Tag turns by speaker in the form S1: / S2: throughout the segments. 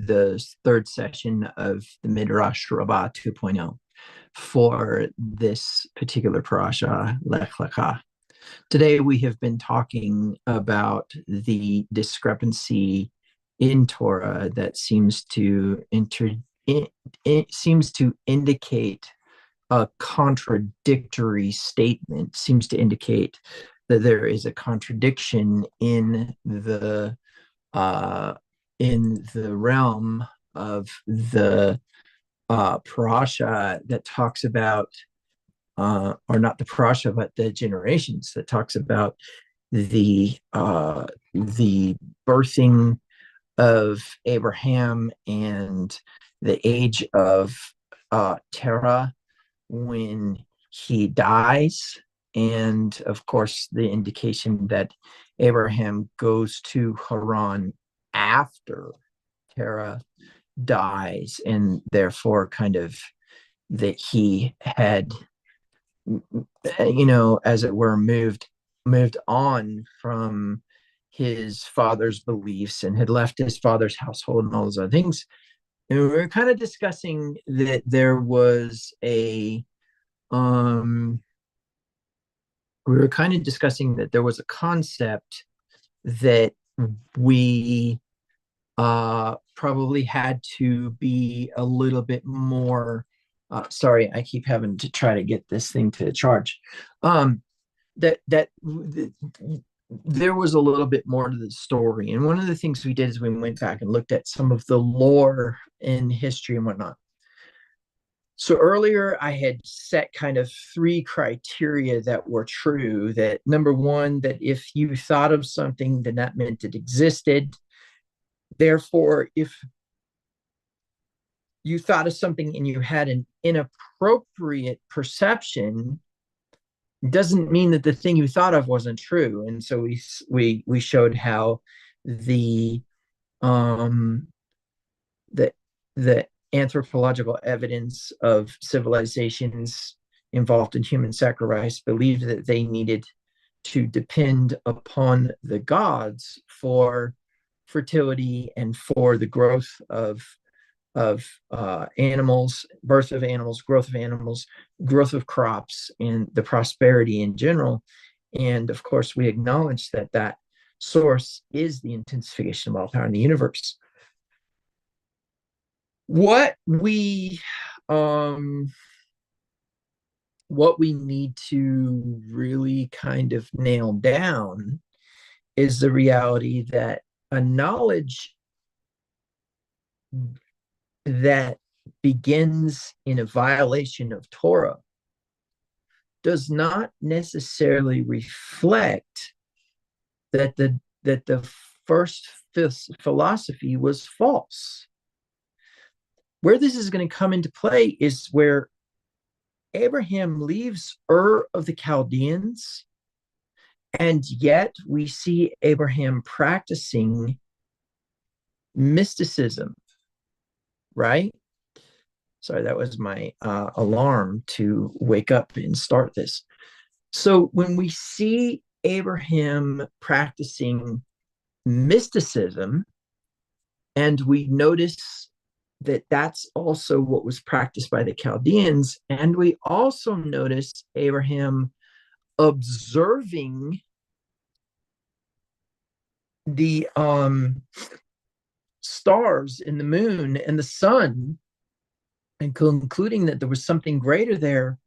S1: the third session of the Midrash Rabbah 2.0 for this particular parasha, Lecha. Today we have been talking about the discrepancy in Torah that seems to seems to indicate a contradictory statement, seems to indicate that there is a contradiction in the realm of the parasha that talks about, or not the parasha, but the generations that talks about the birthing of Abraham and the age of Terah when he dies, and of course the indication that Abraham goes to Haran after Terah dies, and therefore kind of that he had, as it were, moved on from his father's beliefs and had left his father's household and all those other things. And we were kind of discussing that there was a concept that we probably had to be a little bit more, sorry, I keep having to try to get this thing to charge, that there was a little bit more to the story. And one of the things we did is we went back and looked at some of the lore in history and whatnot. So earlier I had set kind of 3 criteria that were true. That number one, that if you thought of something, then that meant it existed. Therefore, if you thought of something and you had an inappropriate perception, doesn't mean that the thing you thought of wasn't true. And so we showed how the anthropological evidence of civilizations involved in human sacrifice believed that they needed to depend upon the gods for fertility and for the growth of animals, birth of animals, growth of crops, and the prosperity in general. And of course, we acknowledge that that source is the intensification of all power in the universe. What we need to really kind of nail down is the reality that a knowledge that begins in a violation of Torah does not necessarily reflect that the first philosophy was false. Where this is going to come into play is where Abraham leaves Ur of the Chaldeans, and yet we see Abraham practicing mysticism, right? Sorry, that was my alarm to wake up and start this. So when we see Abraham practicing mysticism, and we notice that that's also what was practiced by the Chaldeans, and we also notice Abraham observing the stars in the moon and the sun and concluding that there was something greater there,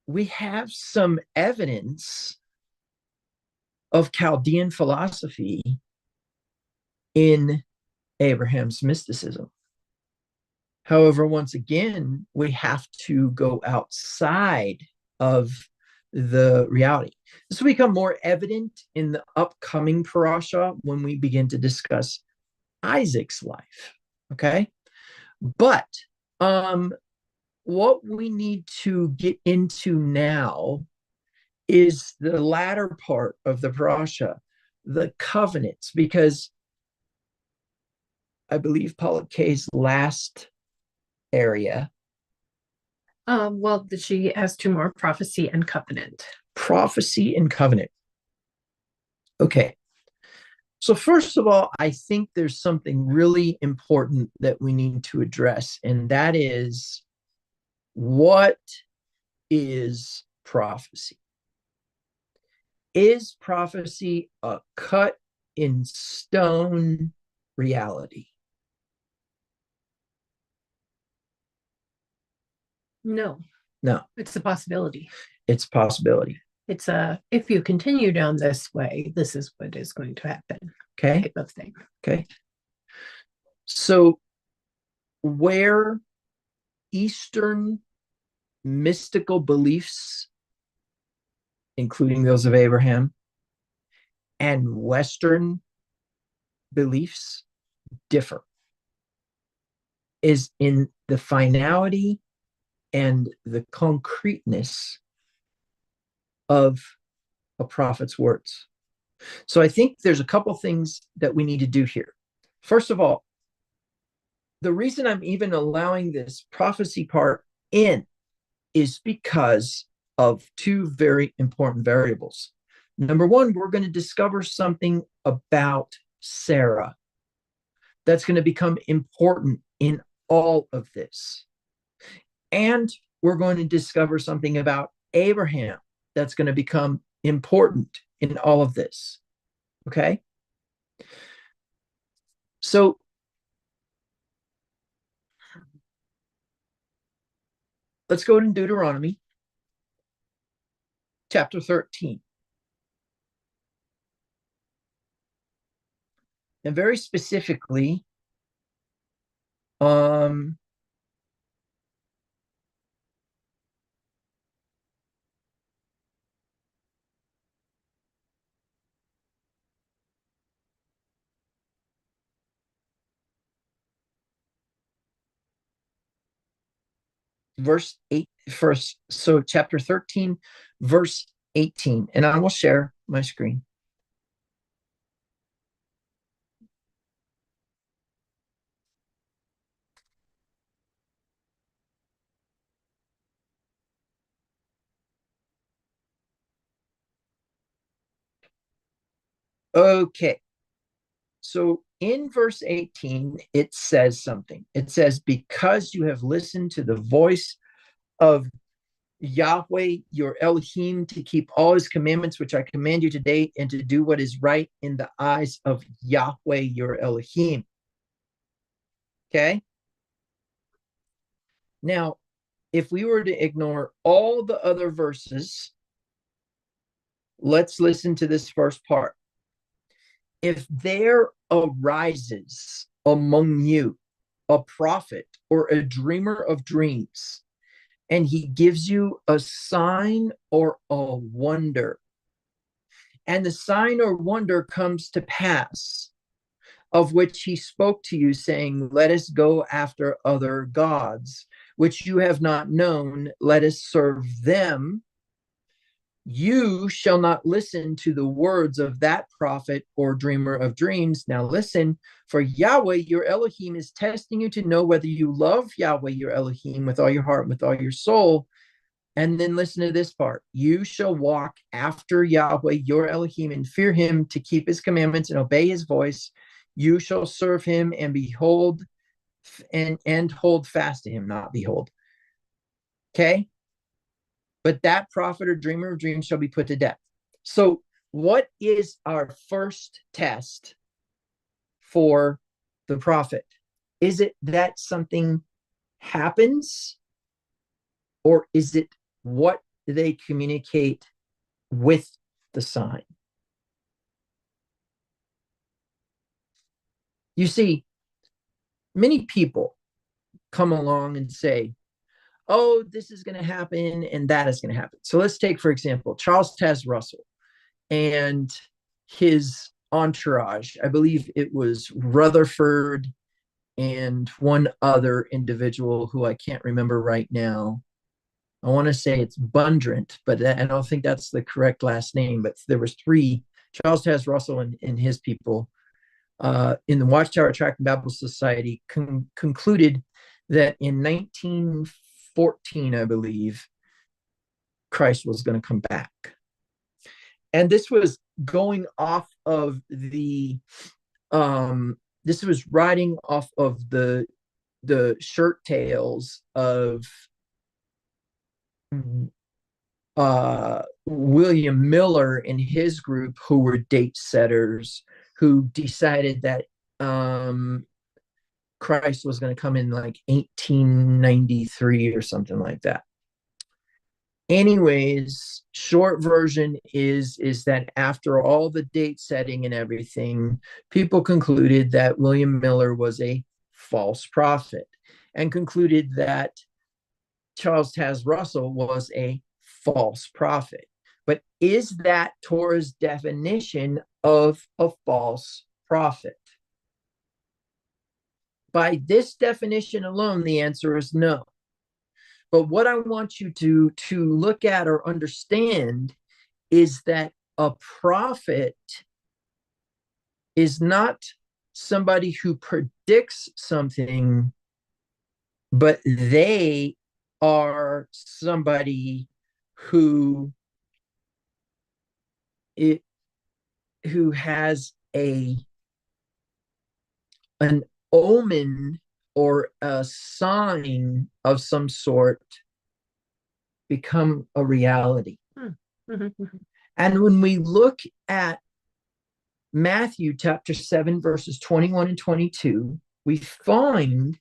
S1: we have some evidence of Chaldean philosophy in Abraham's mysticism. However, once again, we have to go outside of the reality. This will become more evident in the upcoming parasha when we begin to discuss Isaac's life. Okay? But what we need to get into now is the latter part of the parasha, the covenants, because I believe Paula K's last area.
S2: Well, she has 2 more, prophecy and covenant.
S1: Prophecy and covenant. Okay. So, first of all, I think there's something really important that we need to address, and that is, what is prophecy? Is prophecy a cut in stone reality?
S2: No,
S1: No,
S2: it's a possibility.
S1: it's a possibility.
S2: It's a, if you continue down this way, this is what is going to happen
S1: Okay.
S2: type of thing.
S1: Okay. So, where Eastern mystical beliefs, including those of Abraham, and Western beliefs differ is in the finality and the concreteness of a prophet's words. So I think there's a couple things that we need to do here. First of all, the reason I'm even allowing this prophecy part in is because of two very important variables. Number one, we're going to discover something about Sarah that's going to become important in all of this. And we're going to discover something about Abraham that's going to become important in all of this. Okay? So let's go to Deuteronomy chapter 13. And very specifically, um, verse 8 first. So chapter 13, verse 18. And I will share my screen. Okay. So in verse 18, it says something. It says, because you have listened to the voice of Yahweh, your Elohim, to keep all his commandments, which I command you today, and to do what is right in the eyes of Yahweh, your Elohim. Okay. Now, if we were to ignore all the other verses, let's listen to this first part. If there arises among you a prophet or a dreamer of dreams, and he gives you a sign or a wonder, and the sign or wonder comes to pass, of which he spoke to you, saying, let us go after other gods, which you have not known, let us serve them. You shall not listen to the words of that prophet or dreamer of dreams. Now listen, for Yahweh, your Elohim, is testing you to know whether you love Yahweh, your Elohim, with all your heart and with all your soul. And then listen to this part. You shall walk after Yahweh, your Elohim, and fear him, to keep his commandments and obey his voice. You shall serve him and behold and hold fast to him, not behold. Okay? But that prophet or dreamer of dreams shall be put to death. So, what is our first test for the prophet? Is it that something happens, or is it what they communicate with the sign? You see, many people come along and say, oh, this is going to happen and that is going to happen. So let's take, for example, Charles Taz Russell and his entourage. I believe it was Rutherford and one other individual who I can't remember right now. I want to say it's Bundrant, but I don't think that's the correct last name. But there was three: Charles Taz Russell and his people in the Watchtower Tract Bible Society concluded that in 1914, I believe, Christ was going to come back. And this was going off of this was riding off of the shirt tails of William Miller and his group, who were date setters, who decided that Christ was going to come in like 1893 or something like that. Anyways, short version is that after all the date setting and everything, people concluded that William Miller was a false prophet, and concluded that Charles Taze Russell was a false prophet. But is that Torah's definition of a false prophet? By this definition alone, the answer is no. But what I want you to look at or understand is that a prophet is not somebody who predicts something, but they are somebody who has an omen or a sign of some sort become a reality. And when we look at Matthew chapter 7, verses 21 and 22, we find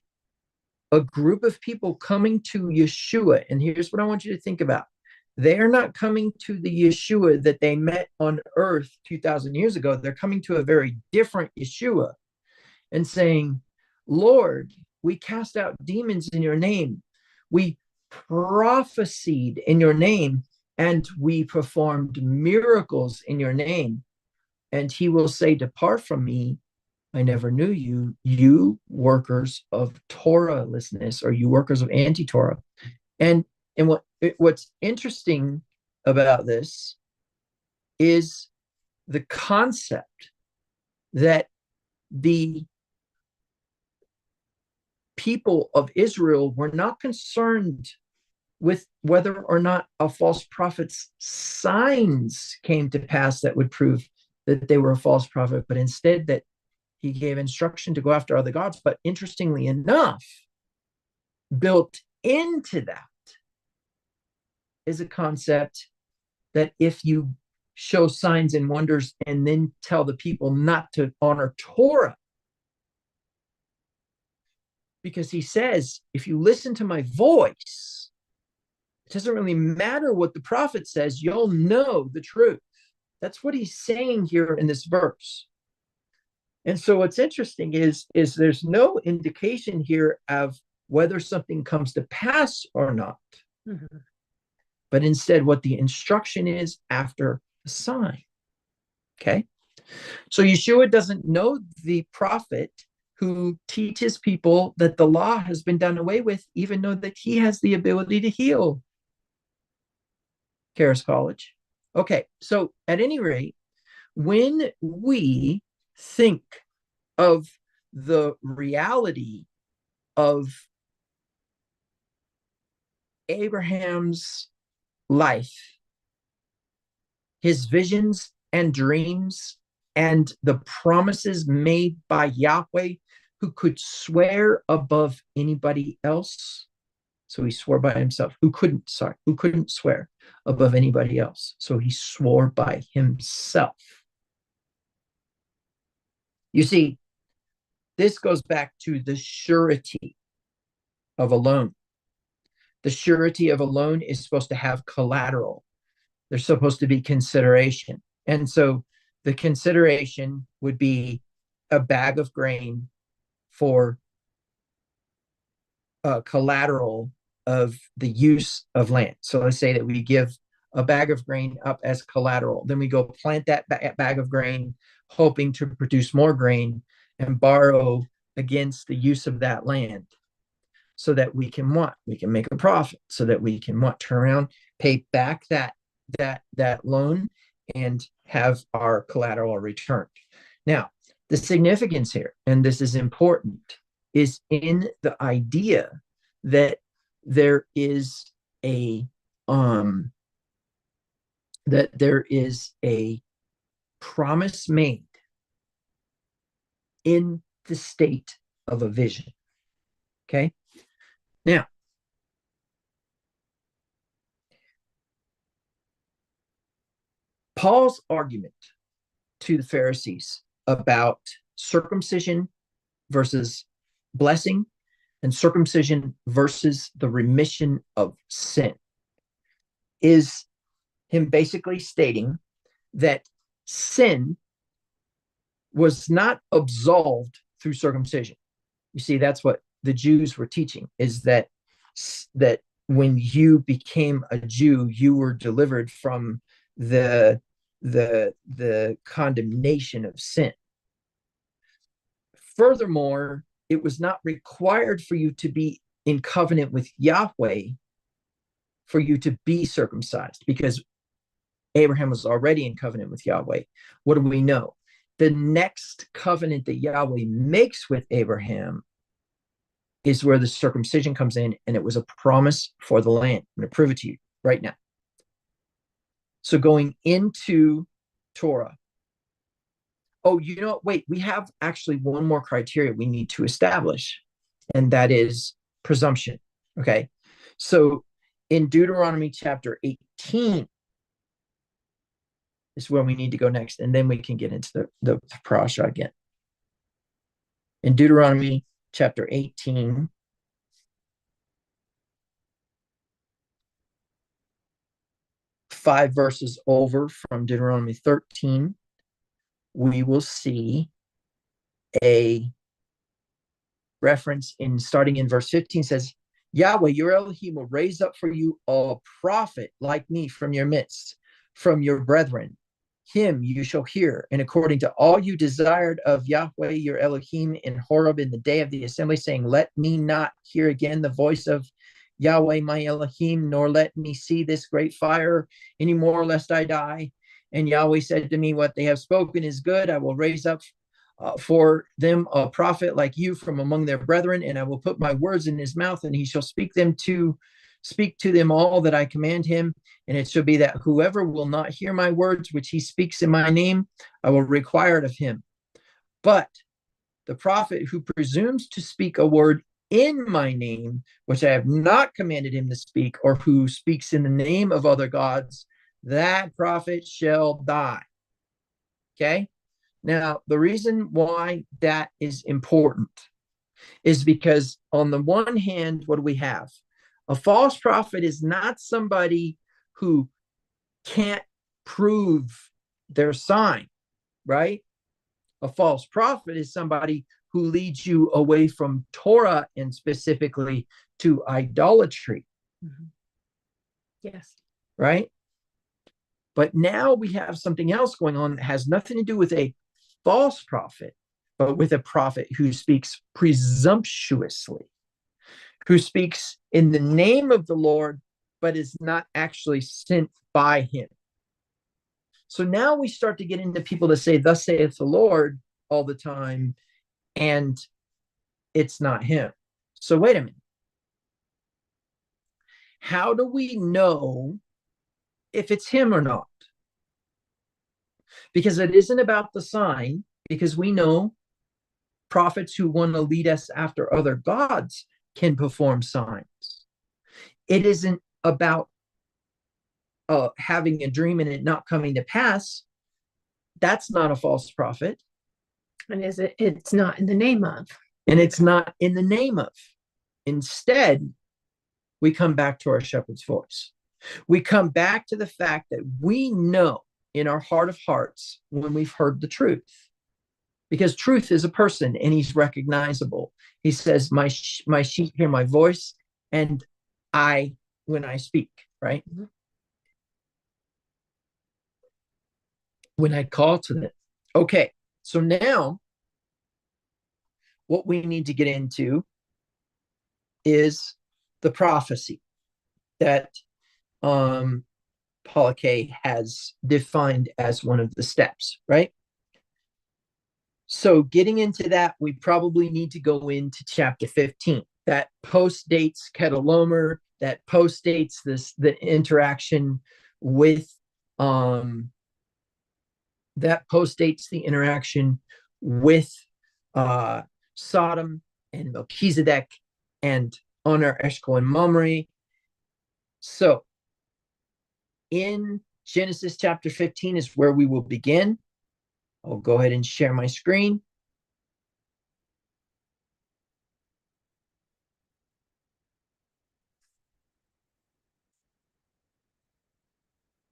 S1: a group of people coming to Yeshua. And here's what I want you to think about. They are not coming to the Yeshua that they met on earth 2,000 years ago. They're coming to a very different Yeshua and saying, Lord, we cast out demons in your name. We prophesied in your name, and we performed miracles in your name. And he will say, depart from me, I never knew you, you workers of Torahlessness, or you workers of anti-Torah. And what's interesting about this is the concept that the people of Israel were not concerned with whether or not a false prophet's signs came to pass that would prove that they were a false prophet, but instead that he gave instruction to go after other gods. But interestingly enough, built into that is a concept that if you show signs and wonders and then tell the people not to honor Torah, because he says, if you listen to my voice, it doesn't really matter what the prophet says, you'll know the truth. That's what he's saying here in this verse. And so what's interesting is there's no indication here of whether something comes to pass or not, but instead what the instruction is after the sign. Okay? So Yeshua doesn't know the prophet who teaches people that the law has been done away with, even though that he has the ability to heal. Karis College. Okay, so at any rate, when we think of the reality of Abraham's life, his visions and dreams, and the promises made by Yahweh, who could swear above anybody else. So he swore by himself. Who couldn't swear above anybody else. So he swore by himself. You see, this goes back to the surety of a loan. The surety of a loan is supposed to have collateral. There's supposed to be consideration. And so the consideration would be a bag of grain for collateral of the use of land. So let's say that we give a bag of grain up as collateral. Then we go plant that bag of grain, hoping to produce more grain and borrow against the use of that land, so that we can make a profit, so that we can turn around, pay back that loan, and have our collateral returned. Now, the significance here, and this is important, is in the idea that there is a promise made in the state of a vision. Okay. Now, Paul's argument to the Pharisees about circumcision versus blessing and circumcision versus the remission of sin is him basically stating that sin was not absolved through circumcision. You see, that's what the Jews were teaching, is that when you became a Jew, you were delivered from the condemnation of sin. Furthermore, it was not required for you to be in covenant with Yahweh for you to be circumcised, because Abraham was already in covenant with Yahweh. What do we know? The next covenant that Yahweh makes with Abraham is where the circumcision comes in, and it was a promise for the land. I'm going to prove it to you right now. So going into Torah. Oh, you know, wait, we have actually one more criteria we need to establish, and that is presumption. Okay. So in Deuteronomy chapter 18 is where we need to go next, and then we can get into the parasha again. In Deuteronomy chapter 18, five verses over from Deuteronomy 13, we will see a reference in starting in verse 15 says, Yahweh, your Elohim, will raise up for you a prophet like me from your midst, from your brethren. Him you shall hear, and according to all you desired of Yahweh your Elohim in Horeb in the day of the assembly, saying, let me not hear again the voice of Yahweh my Elohim, nor let me see this great fire anymore, lest I die. And Yahweh said to me, what they have spoken is good. I will raise up for them a prophet like you from among their brethren, and I will put my words in his mouth, and he shall speak to them all that I command him. And it shall be that whoever will not hear my words, which he speaks in my name, I will require it of him. But the prophet who presumes to speak a word in my name, which I have not commanded him to speak, or who speaks in the name of other gods, that prophet shall die. Okay? Now, the reason why that is important is because on the one hand, what do we have? A false prophet is not somebody who can't prove their sign, right? A false prophet is somebody who leads you away from Torah and specifically to idolatry.
S2: Mm-hmm. Yes.
S1: Right? But now we have something else going on that has nothing to do with a false prophet, but with a prophet who speaks presumptuously, who speaks in the name of the Lord, but is not actually sent by him. So now we start to get into people that say, thus saith the Lord all the time, and it's not him. So wait a minute. How do we know if it's him or not? Because it isn't about the sign, because we know prophets who want to lead us after other gods can perform signs. It isn't about having a dream and it not coming to pass. That's not a false prophet.
S2: And it's not in the name of.
S1: And it's not in the name of. Instead, we come back to our shepherd's voice. We come back to the fact that we know in our heart of hearts when we've heard the truth. Because truth is a person and he's recognizable. He says, my sheep hear my voice, and when I speak, right? Mm-hmm. When I call to them. Okay, so now what we need to get into is the prophecy that Paulake has defined as one of the steps, right? So getting into that, we probably need to go into chapter 15. That post-dates Kedalomer, that post-dates the interaction with that postdates the interaction with uh, Sodom and Melchizedek and Honor, Eshcol, and Mamre. So in Genesis chapter 15 is where we will begin. I'll go ahead and share my screen.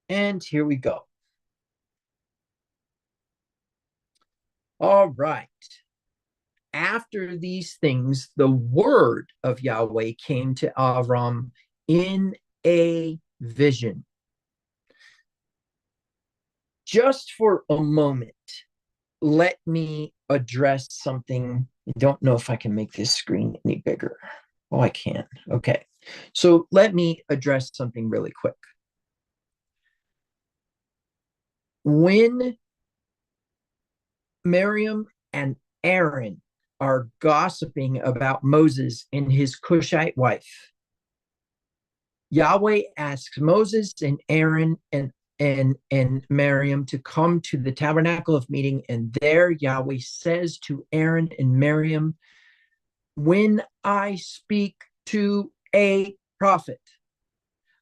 S1: And here we go. All right. After these things, the word of Yahweh came to Avram in a vision. Just for a moment, let me address something. I don't know if I can make this screen any bigger. Oh, I can. Okay. So let me address something really quick. When Miriam and Aaron are gossiping about Moses and his Cushite wife, Yahweh asks Moses and Aaron and Miriam to come to the tabernacle of meeting, and there Yahweh says to Aaron and Miriam, when I speak to a prophet,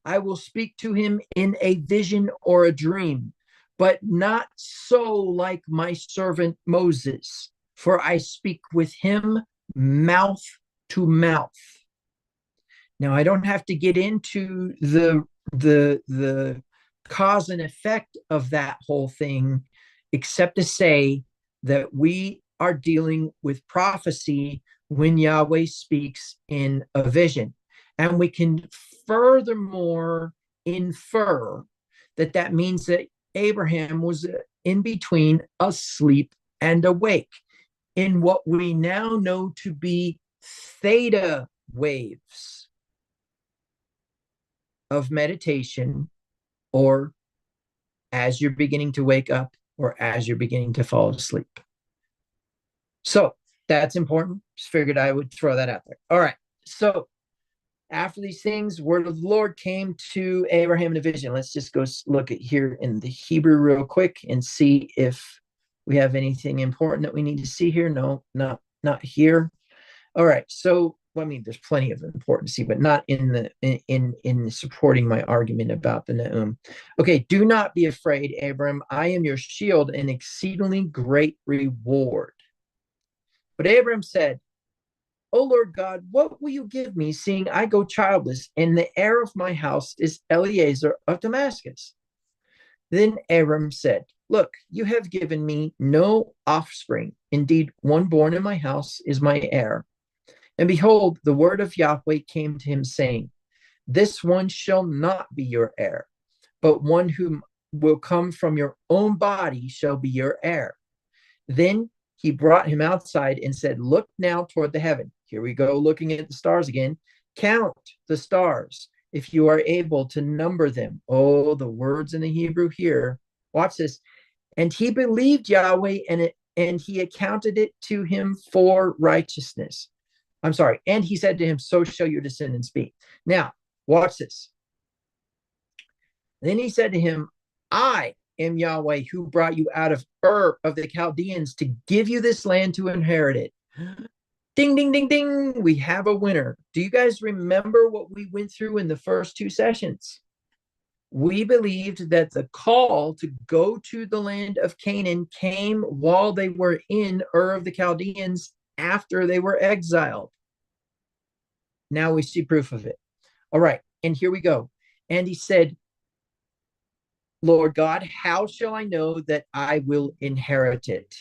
S1: I will speak to him in a vision or a dream, but not so like my servant Moses, for I speak with him mouth to mouth. Now, I don't have to get into the cause and effect of that whole thing, except to say that we are dealing with prophecy when Yahweh speaks in a vision. And we can furthermore infer that that means that Abraham was in between asleep and awake in what we now know to be theta waves of meditation, or as you're beginning to wake up or as you're beginning to fall asleep. So that's important. Just figured I would throw that out there. All right. So after these things, word of the Lord came to Abraham in a vision. Let's just go look at here in the Hebrew real quick and see if we have anything important that we need to see here. No, not here. All right. So well, I mean, there's plenty of important to see, but not in the in supporting my argument about the Ne'um. Okay, do not be afraid, Abram. I am your shield and exceedingly great reward. But Abram said, O Lord God, what will you give me, seeing I go childless, and the heir of my house is Eliezer of Damascus? Then Abram said, look, you have given me no offspring. Indeed, one born in my house is my heir. And behold, the word of Yahweh came to him, saying, this one shall not be your heir, but one who will come from your own body shall be your heir. Then he brought him outside and said, look now toward the heaven. Here we go, looking at the stars again. Count the stars, if you are able to number them. Oh, the words in the Hebrew here. Watch this. And he believed Yahweh, and he accounted it to him for righteousness. I'm sorry. And he said to him, so shall your descendants be. Now, watch this. Then he said to him, I am Yahweh who brought you out of Ur of the Chaldeans to give you this land to inherit it. Ding, ding, ding, ding. We have a winner. Do you guys remember what we went through in the first two sessions? We believed that the call to go to the land of Canaan came while they were in Ur of the Chaldeans after they were exiled. Now we see proof of it. All right, and here we go. And he said, Lord God, how shall I know that I will inherit it?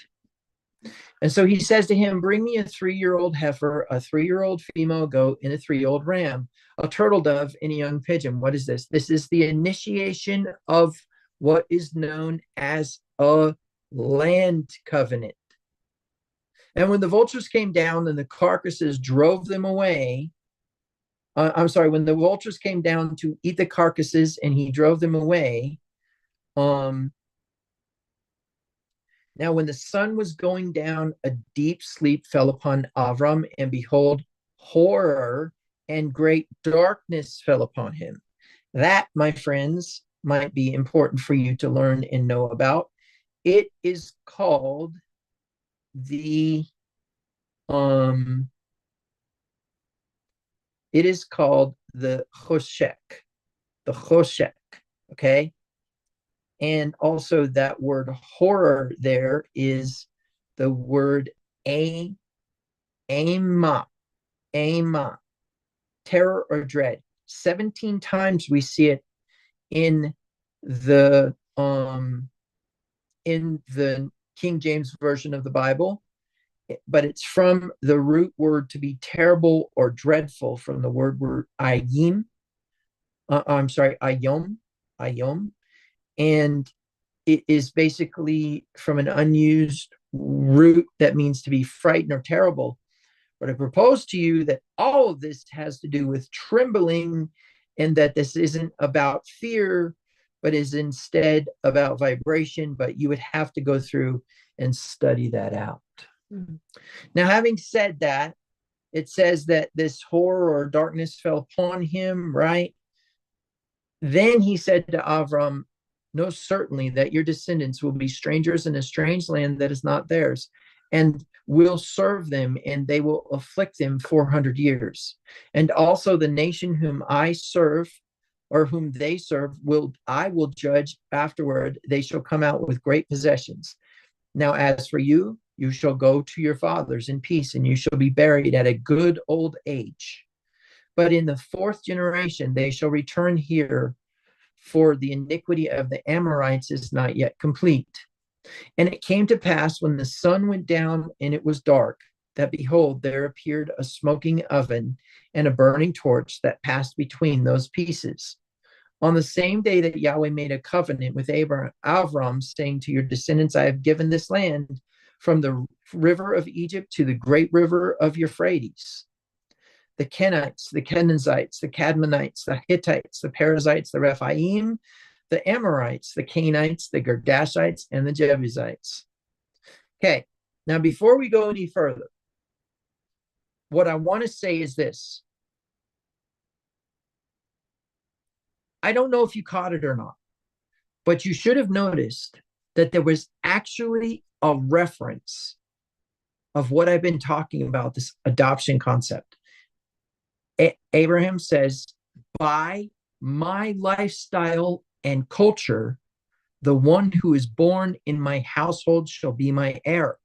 S1: And so he says to him, bring me a 3-year-old heifer, a 3-year-old female goat, and a 3-year-old ram, a turtle dove, and a young pigeon. What is this? This is the initiation of what is known as a land covenant. And when the vultures came down and the carcasses drove them away, when the vultures came down to eat the carcasses and he drove them away, now when the sun was going down, a deep sleep fell upon Avram, and behold, horror and great darkness fell upon him. That, my friends, might be important for you to learn and know about. it is called the um it is called the choshek, the choshek, okay? And also that word horror there is the word a ama, ama, terror or dread. 17 times we see it in the King James version of the Bible, but it's from the root word to be terrible or dreadful, from the word ayim. I'm sorry, ayom, and it is basically from an unused root that means to be frightened or terrible. But I propose to you that all of this has to do with trembling, and that this isn't about fear, but is instead about vibration. But you would have to go through and study that out. Mm-hmm. Now, having said that, it says that this horror or darkness fell upon him, right? Then he said to Avram, know certainly that your descendants will be strangers in a strange land that is not theirs, and will serve them, and they will afflict them 400 years. And also the nation whom I serve, or whom they serve, I will judge afterward. They shall come out with great possessions. Now, as for you, you shall go to your fathers in peace, and you shall be buried at a good old age. But in the fourth generation, they shall return here, for the iniquity of the Amorites is not yet complete. And it came to pass, when the sun went down and it was dark, that behold, there appeared a smoking oven and a burning torch that passed between those pieces. On the same day that Yahweh made a covenant with Avram, saying, to your descendants I have given this land, from the river of Egypt to the great river of Euphrates. The Kenites, the Kenizzites, the Cadmonites, the Hittites, the Perizzites, the Rephaim, the Amorites, the Canaanites, the Girgashites, and the Jebusites. Okay, now before we go any further, what I want to say is this. I don't know if you caught it or not, but you should have noticed that there was actually a reference of what I've been talking about, this adoption concept. Abraham says, by my lifestyle and culture, the one who is born in my household shall be my heir.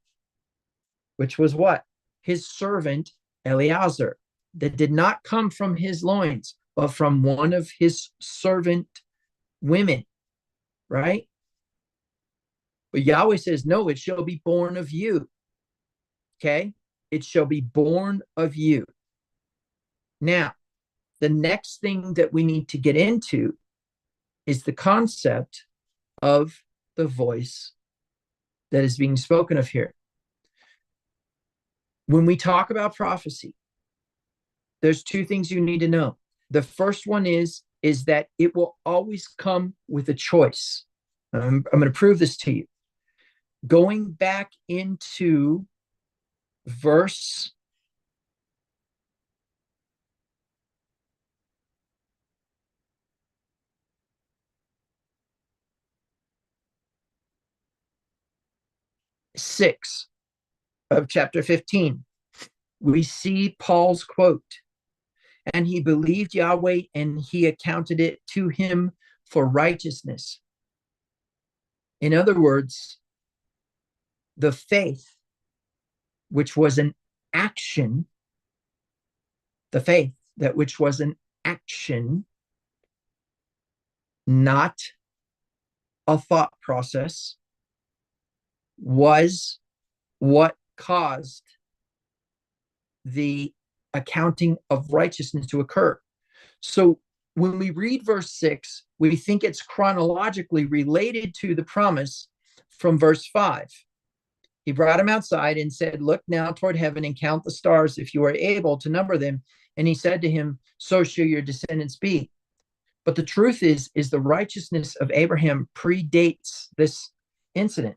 S1: Which was what? His servant Eleazar, that did not come from his loins, but from one of his servant women, right? But Yahweh says, no, it shall be born of you. Okay? It shall be born of you. Now, the next thing that we need to get into is the concept of the voice that is being spoken of here. When we talk about prophecy, there's two things you need to know. The first one is that it will always come with a choice. I'm going to prove this to you. Going back into verse 6 of chapter 15, we see Paul's quote, and he believed Yahweh and he accounted it to him for righteousness. In other words, the faith, which was an action, the faith that which was an action, not a thought process, was what caused the accounting of righteousness to occur. So when we read verse 6, we think it's chronologically related to the promise from verse 5. He brought him outside and said, look now toward heaven and count the stars if you are able to number them. And he said to him, so shall your descendants be. But the truth is the righteousness of Abraham predates this incident.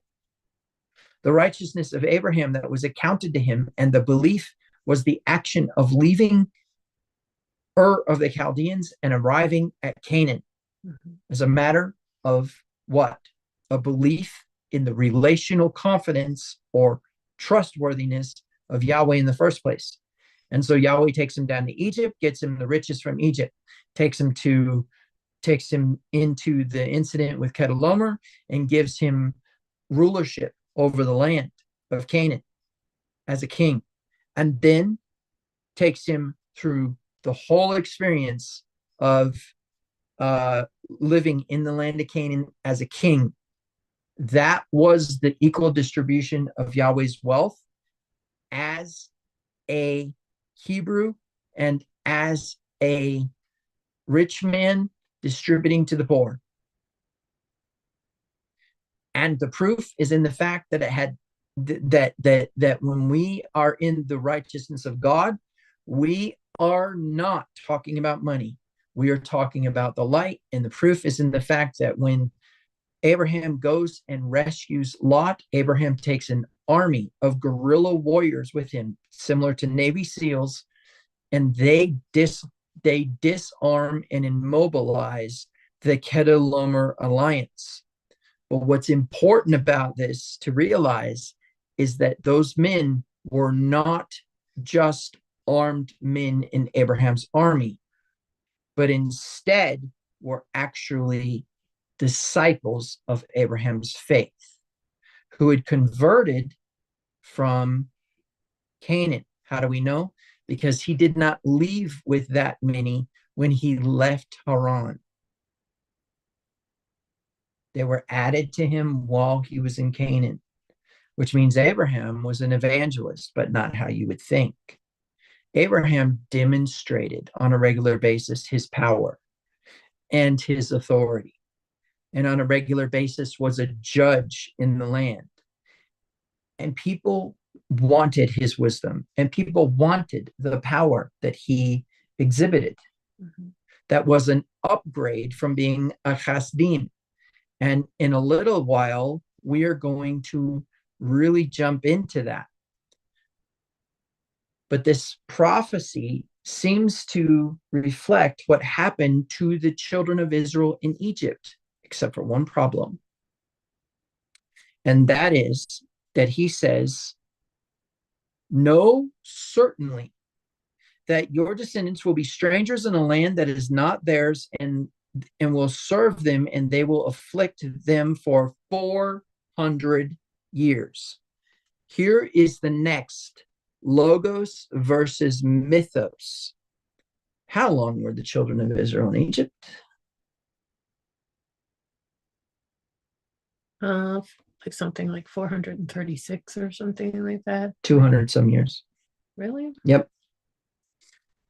S1: The righteousness of Abraham that was accounted to him, and the belief was the action of leaving Ur of the Chaldeans and arriving at Canaan, as a matter of what? A belief in the relational confidence or trustworthiness of Yahweh in the first place. And so Yahweh takes him down to Egypt, gets him the riches from Egypt, takes him into the incident with Kedorlaomer, and gives him rulership over the land of Canaan as a king, and then takes him through the whole experience of living in the land of Canaan as a king. That was the equal distribution of Yahweh's wealth as a Hebrew and as a rich man distributing to the poor. And the proof is in the fact that it had that when we are in the righteousness of God, we are not talking about money. We are talking about the light. And the proof is in the fact that when Abraham goes and rescues Lot, Abraham takes an army of guerrilla warriors with him, similar to Navy SEALs, and they disarm and immobilize the Kedorlaomer alliance. But what's important about this to realize is that those men were not just armed men in Abraham's army, but instead were actually disciples of Abraham's faith who had converted from Canaan. How do we know? Because he did not leave with that many when he left Haran. They were added to him while he was in Canaan, which means Abraham was an evangelist, but not how you would think. Abraham demonstrated on a regular basis his power and his authority, and on a regular basis was a judge in the land. And people wanted his wisdom, and people wanted the power that he exhibited. Mm-hmm. That was an upgrade from being a chasdim. And in a little while, we are going to really jump into that. But this prophecy seems to reflect what happened to the children of Israel in Egypt, except for one problem. And that is that he says, know certainly that your descendants will be strangers in a land that is not theirs, and will serve them, and they will afflict them for 400 years. Here is the next logos versus mythos. How long were the children of Israel in Egypt?
S2: Like something like 436 or something like that.
S1: 200 some years.
S2: Really?
S1: Yep.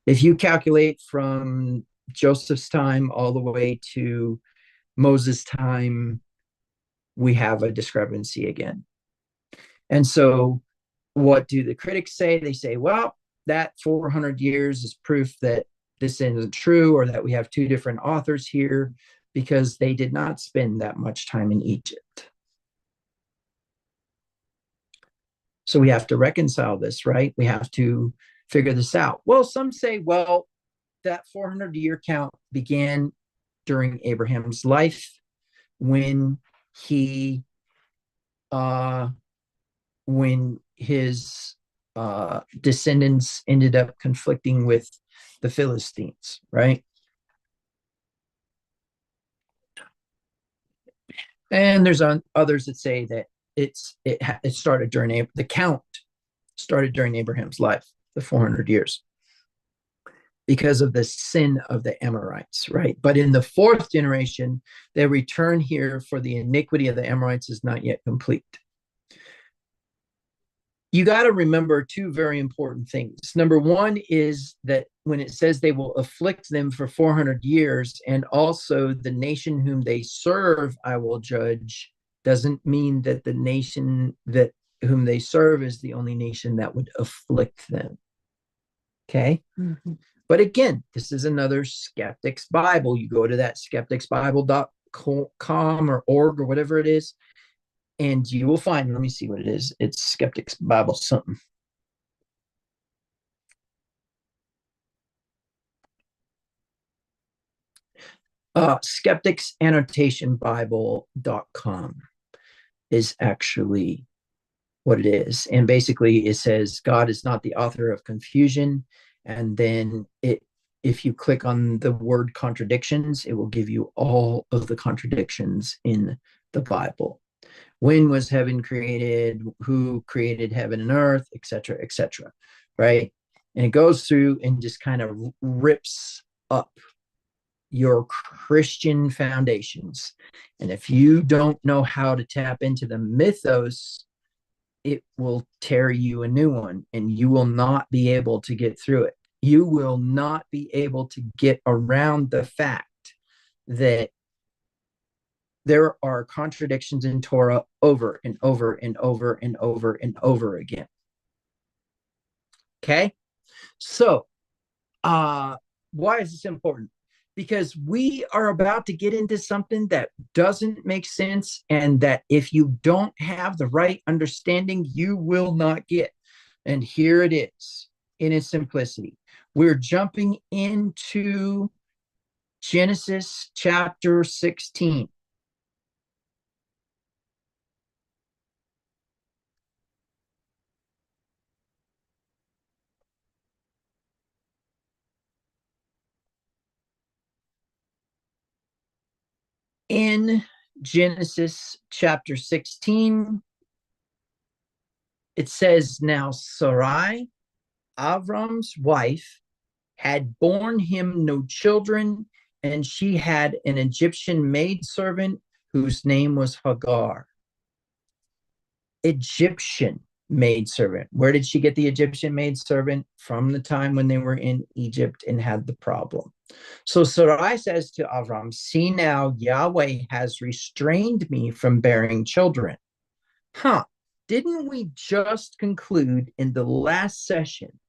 S1: If you calculate from Joseph's time all the way to Moses' time, we have a discrepancy again. And so what do the critics say? They say, well, that 400 years is proof that this isn't true, or that we have two different authors here, because they did not spend that much time in Egypt. So we have to reconcile this, right? We have to figure this out. Well, some say, well, that 400-year count began during Abraham's life, when his descendants ended up conflicting with the Philistines, right? And there's others that say that it started during the count started during Abraham's life, the 400 years, because of the sin of the Amorites, right? But in the fourth generation, their return here for the iniquity of the Amorites is not yet complete. You got to remember two very important things. Number one is that when it says they will afflict them for 400 years, and also the nation whom they serve I will judge, doesn't mean that the nation that whom they serve is the only nation that would afflict them. Okay? Mm-hmm. But again, this is another Skeptics Bible. You go to that skepticsbible.com or org or whatever it is, and you will find, let me see what it is. It's Skeptics Bible something. Skepticsannotationbible.com is actually what it is. And basically it says God is not the author of confusion. And then if you click on the word contradictions, it will give you all of the contradictions in the Bible. When was heaven created? Who created heaven and earth, et cetera, right? And it goes through and just kind of rips up your Christian foundations. And if you don't know how to tap into the mythos, it will tear you a new one, and you will not be able to get through it. You will not be able to get around the fact that there are contradictions in Torah over and over and over and over and over again. Okay? So, why is this important? Because we are about to get into something that doesn't make sense, and that if you don't have the right understanding, you will not get. And here it is in its simplicity. We're jumping into Genesis chapter 16. In Genesis chapter 16, it says, now Sarai, Avram's wife, had borne him no children, and she had an Egyptian maidservant whose name was Hagar. Egyptian maidservant. Where did she get the Egyptian maidservant? From the time when they were in Egypt and had the problem. So Sarai says to Avram, see now, Yahweh has restrained me from bearing children. Didn't we just conclude in the last session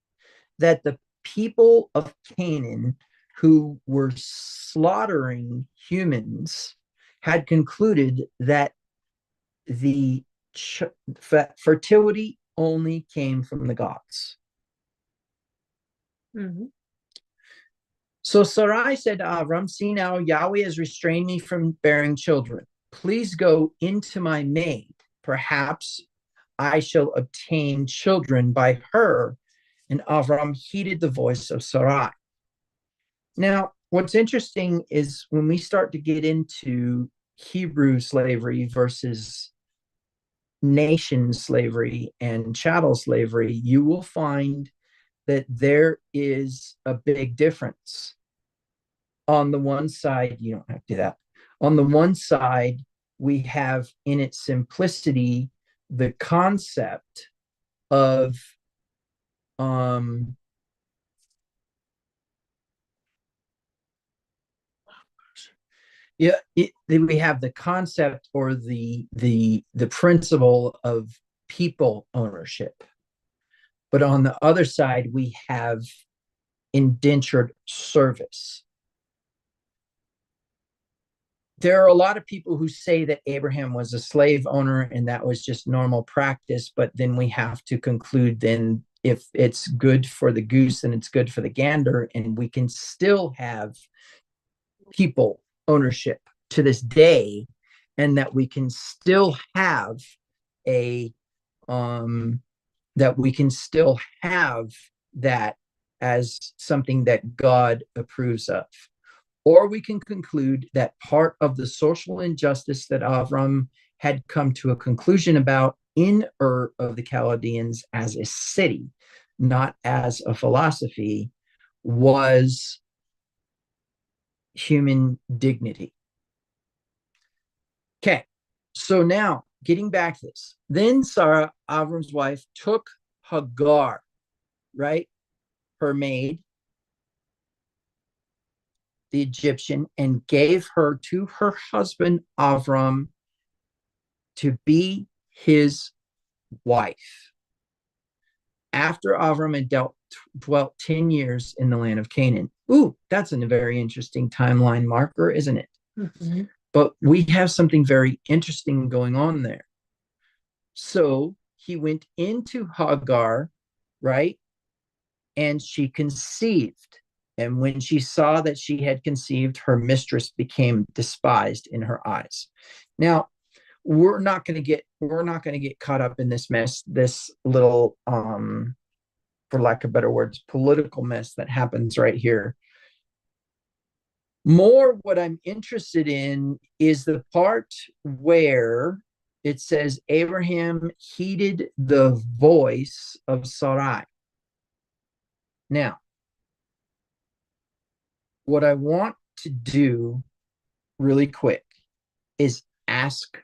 S1: that the people of Canaan who were slaughtering humans had concluded that the fertility only came from the gods?
S2: Mm-hmm.
S1: So Sarai said to Avram, see now, Yahweh has restrained me from bearing children. Please go into my maid. Perhaps I shall obtain children by her. And Avram heeded the voice of Sarai. Now, what's interesting is when we start to get into Hebrew slavery versus nation slavery and chattel slavery, you will find that there is a big difference. On the one side, you don't have to do that. On the one side, we have in its simplicity the concept of we have the concept or the principle of people ownership, but on the other side we have indentured service. There are a lot of people who say that Abraham was a slave owner and that was just normal practice, but then we have to conclude then if it's good for the goose, then it's good for the gander, and we can still have people ownership to this day, and that we can still have a that we can still have that as something that God approves of. Or we can conclude that part of the social injustice that Avram had come to a conclusion about in Ur of the Chaldeans as a city, not as a philosophy, was human dignity. Okay, so now getting back to this, then Sarah, Avram's wife, took Hagar, right, her maid, the Egyptian, and gave her to her husband Avram to be his wife. After Avram had dwelt 10 years in the land of Canaan. Ooh, that's a very interesting timeline marker, isn't it?
S2: Mm-hmm.
S1: But we have something very interesting going on there. So he went into Hagar, right? And she conceived. And when she saw that she had conceived, her mistress became despised in her eyes. Now, we're not going to get caught up in this mess, this little for lack of better words, political mess that happens right here. More what I'm interested in is the part where it says Abraham heeded the voice of Sarai. Now, what I want to do really quick is ask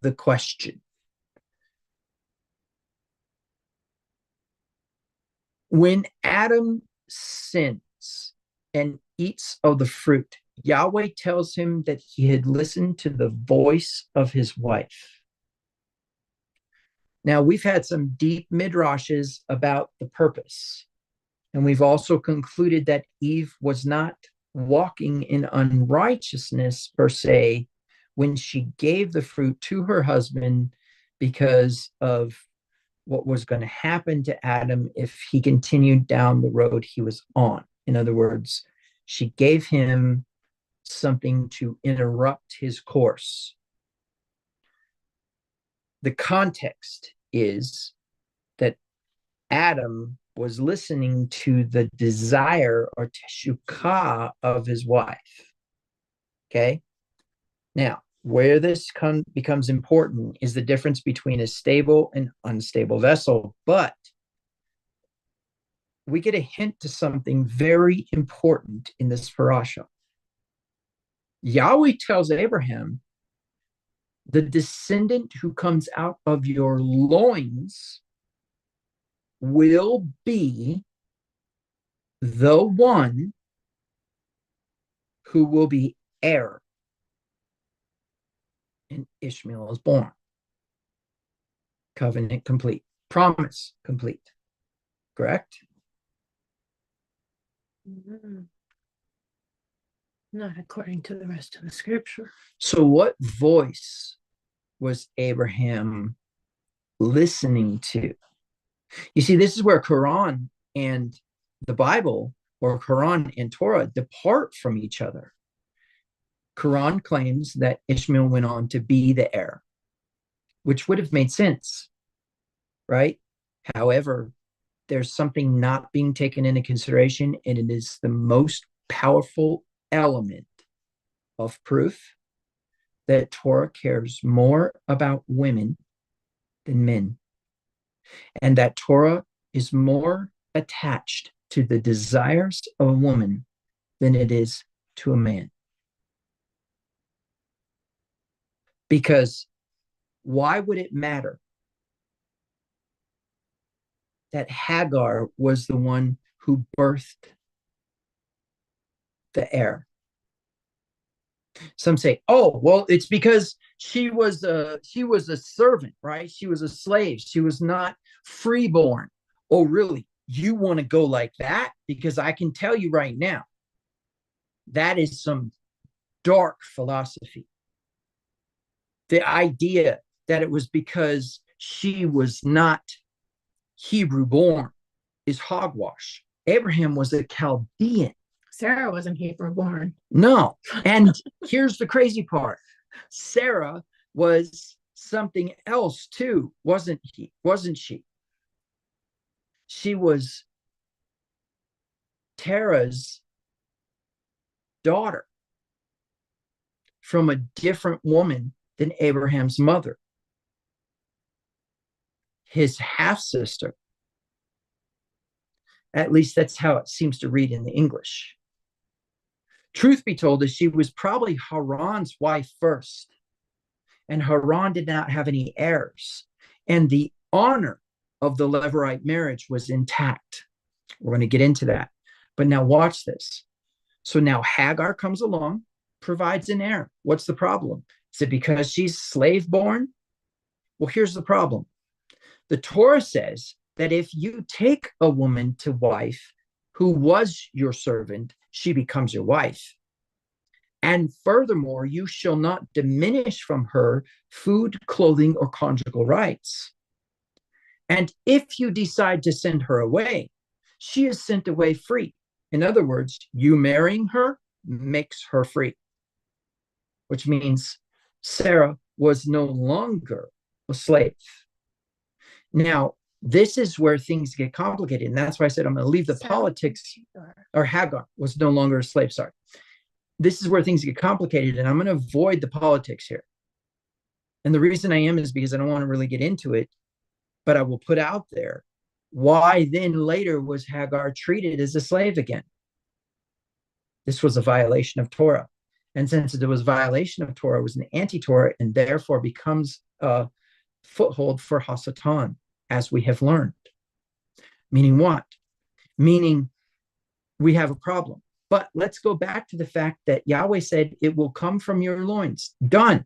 S1: the question. When Adam sins and eats of the fruit, Yahweh tells him that he had listened to the voice of his wife. Now, we've had some deep midrashes about the purpose, and we've also concluded that Eve was not walking in unrighteousness per se when she gave the fruit to her husband because of what was going to happen to Adam if he continued down the road he was on. In other words, she gave him something to interrupt his course. The context is that Adam was listening to the desire or teshukah of his wife. Okay? Now, where this becomes important is the difference between a stable and unstable vessel. But we get a hint to something very important in this parasha. Yahweh tells Abraham, the descendant who comes out of your loins will be the one who will be heir. And Ishmael is born. Covenant complete. Promise complete. Correct?
S2: Mm-hmm. Not according to the rest of the scripture.
S1: So what voice was Abraham listening to? You see, this is where Quran and the Bible, or Quran and Torah, depart from each other. Quran claims that Ishmael went on to be the heir, which would have made sense, right? However, there's something not being taken into consideration, and it is the most powerful element of proof that Torah cares more about women than men, and that Torah is more attached to the desires of a woman than it is to a man. Because why would it matter that Hagar was the one who birthed the heir? Some say, oh, well, it's because she was a servant, right? She was a slave. She was not freeborn. Oh, really? You want to go like that? Because I can tell you right now, that is some dark philosophy. The idea that it was because she was not Hebrew born is hogwash. Abraham was a Chaldean.
S2: Sarah wasn't Hebrew born.
S1: No. And here's the crazy part. Sarah was something else too, wasn't she? She was Terah's daughter from a different woman than Abraham's mother. His half-sister. At least that's how it seems to read in the English. Truth be told, she was probably Haran's wife first. And Haran did not have any heirs. And the honor of the Levirate marriage was intact. We're going to get into that. But now watch this. So now Hagar comes along, provides an heir. What's the problem? Is it because she's slave born? Well, here's the problem. The Torah says that if you take a woman to wife who was your servant, she becomes your wife. And furthermore, you shall not diminish from her food, clothing, or conjugal rights. And if you decide to send her away, she is sent away free. In other words, you marrying her makes her free, which means Sarah was no longer a slave. Now, this is where things get complicated. And that's why I said I'm going to leave the politics, or Hagar was no longer a slave. Sorry. This is where things get complicated, and I'm going to avoid the politics here. And the reason I am is because I don't want to really get into it, but I will put out there why then later was Hagar treated as a slave again. This was a violation of Torah. And since it was a violation of Torah, it was an anti-Torah, and therefore becomes a foothold for Hasatan, as we have learned. Meaning what? Meaning we have a problem. But let's go back to the fact that Yahweh said, it will come from your loins. Done.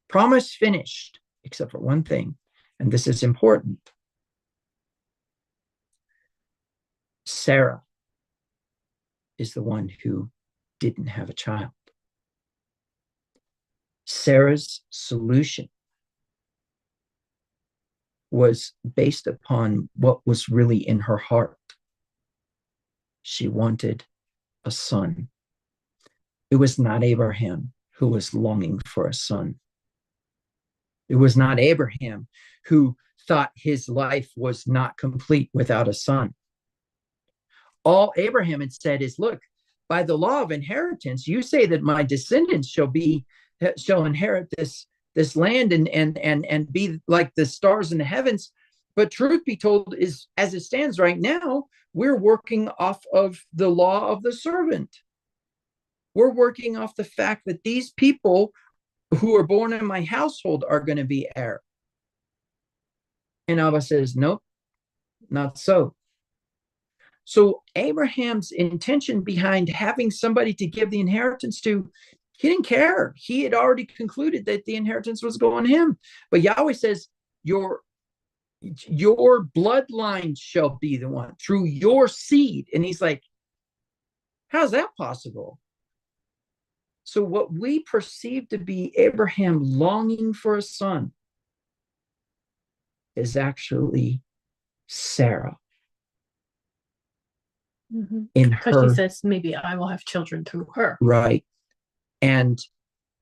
S1: Promise finished, except for one thing. And this is important. Sarah is the one who didn't have a child. Sarah's solution was based upon what was really in her heart. She wanted a son. It was not Abraham who was longing for a son. It was not Abraham who thought his life was not complete without a son. All Abraham had said is, look, by the law of inheritance, you say that my descendants shall inherit this land and be like the stars in the heavens. But truth be told, is as it stands right now, we're working off of the law of the servant. We're working off the fact that these people who are born in my household are going to be heir. And Abba says, nope, not so. So Abraham's intention behind having somebody to give the inheritance to, he didn't care. He had already concluded that the inheritance was going to him. But Yahweh says, your bloodline shall be the one through your seed. And he's like, how's that possible? So what we perceive to be Abraham longing for a son is actually Sarah.
S2: Mm-hmm.
S1: In
S2: her, because she says, maybe I will have children through her.
S1: Right. And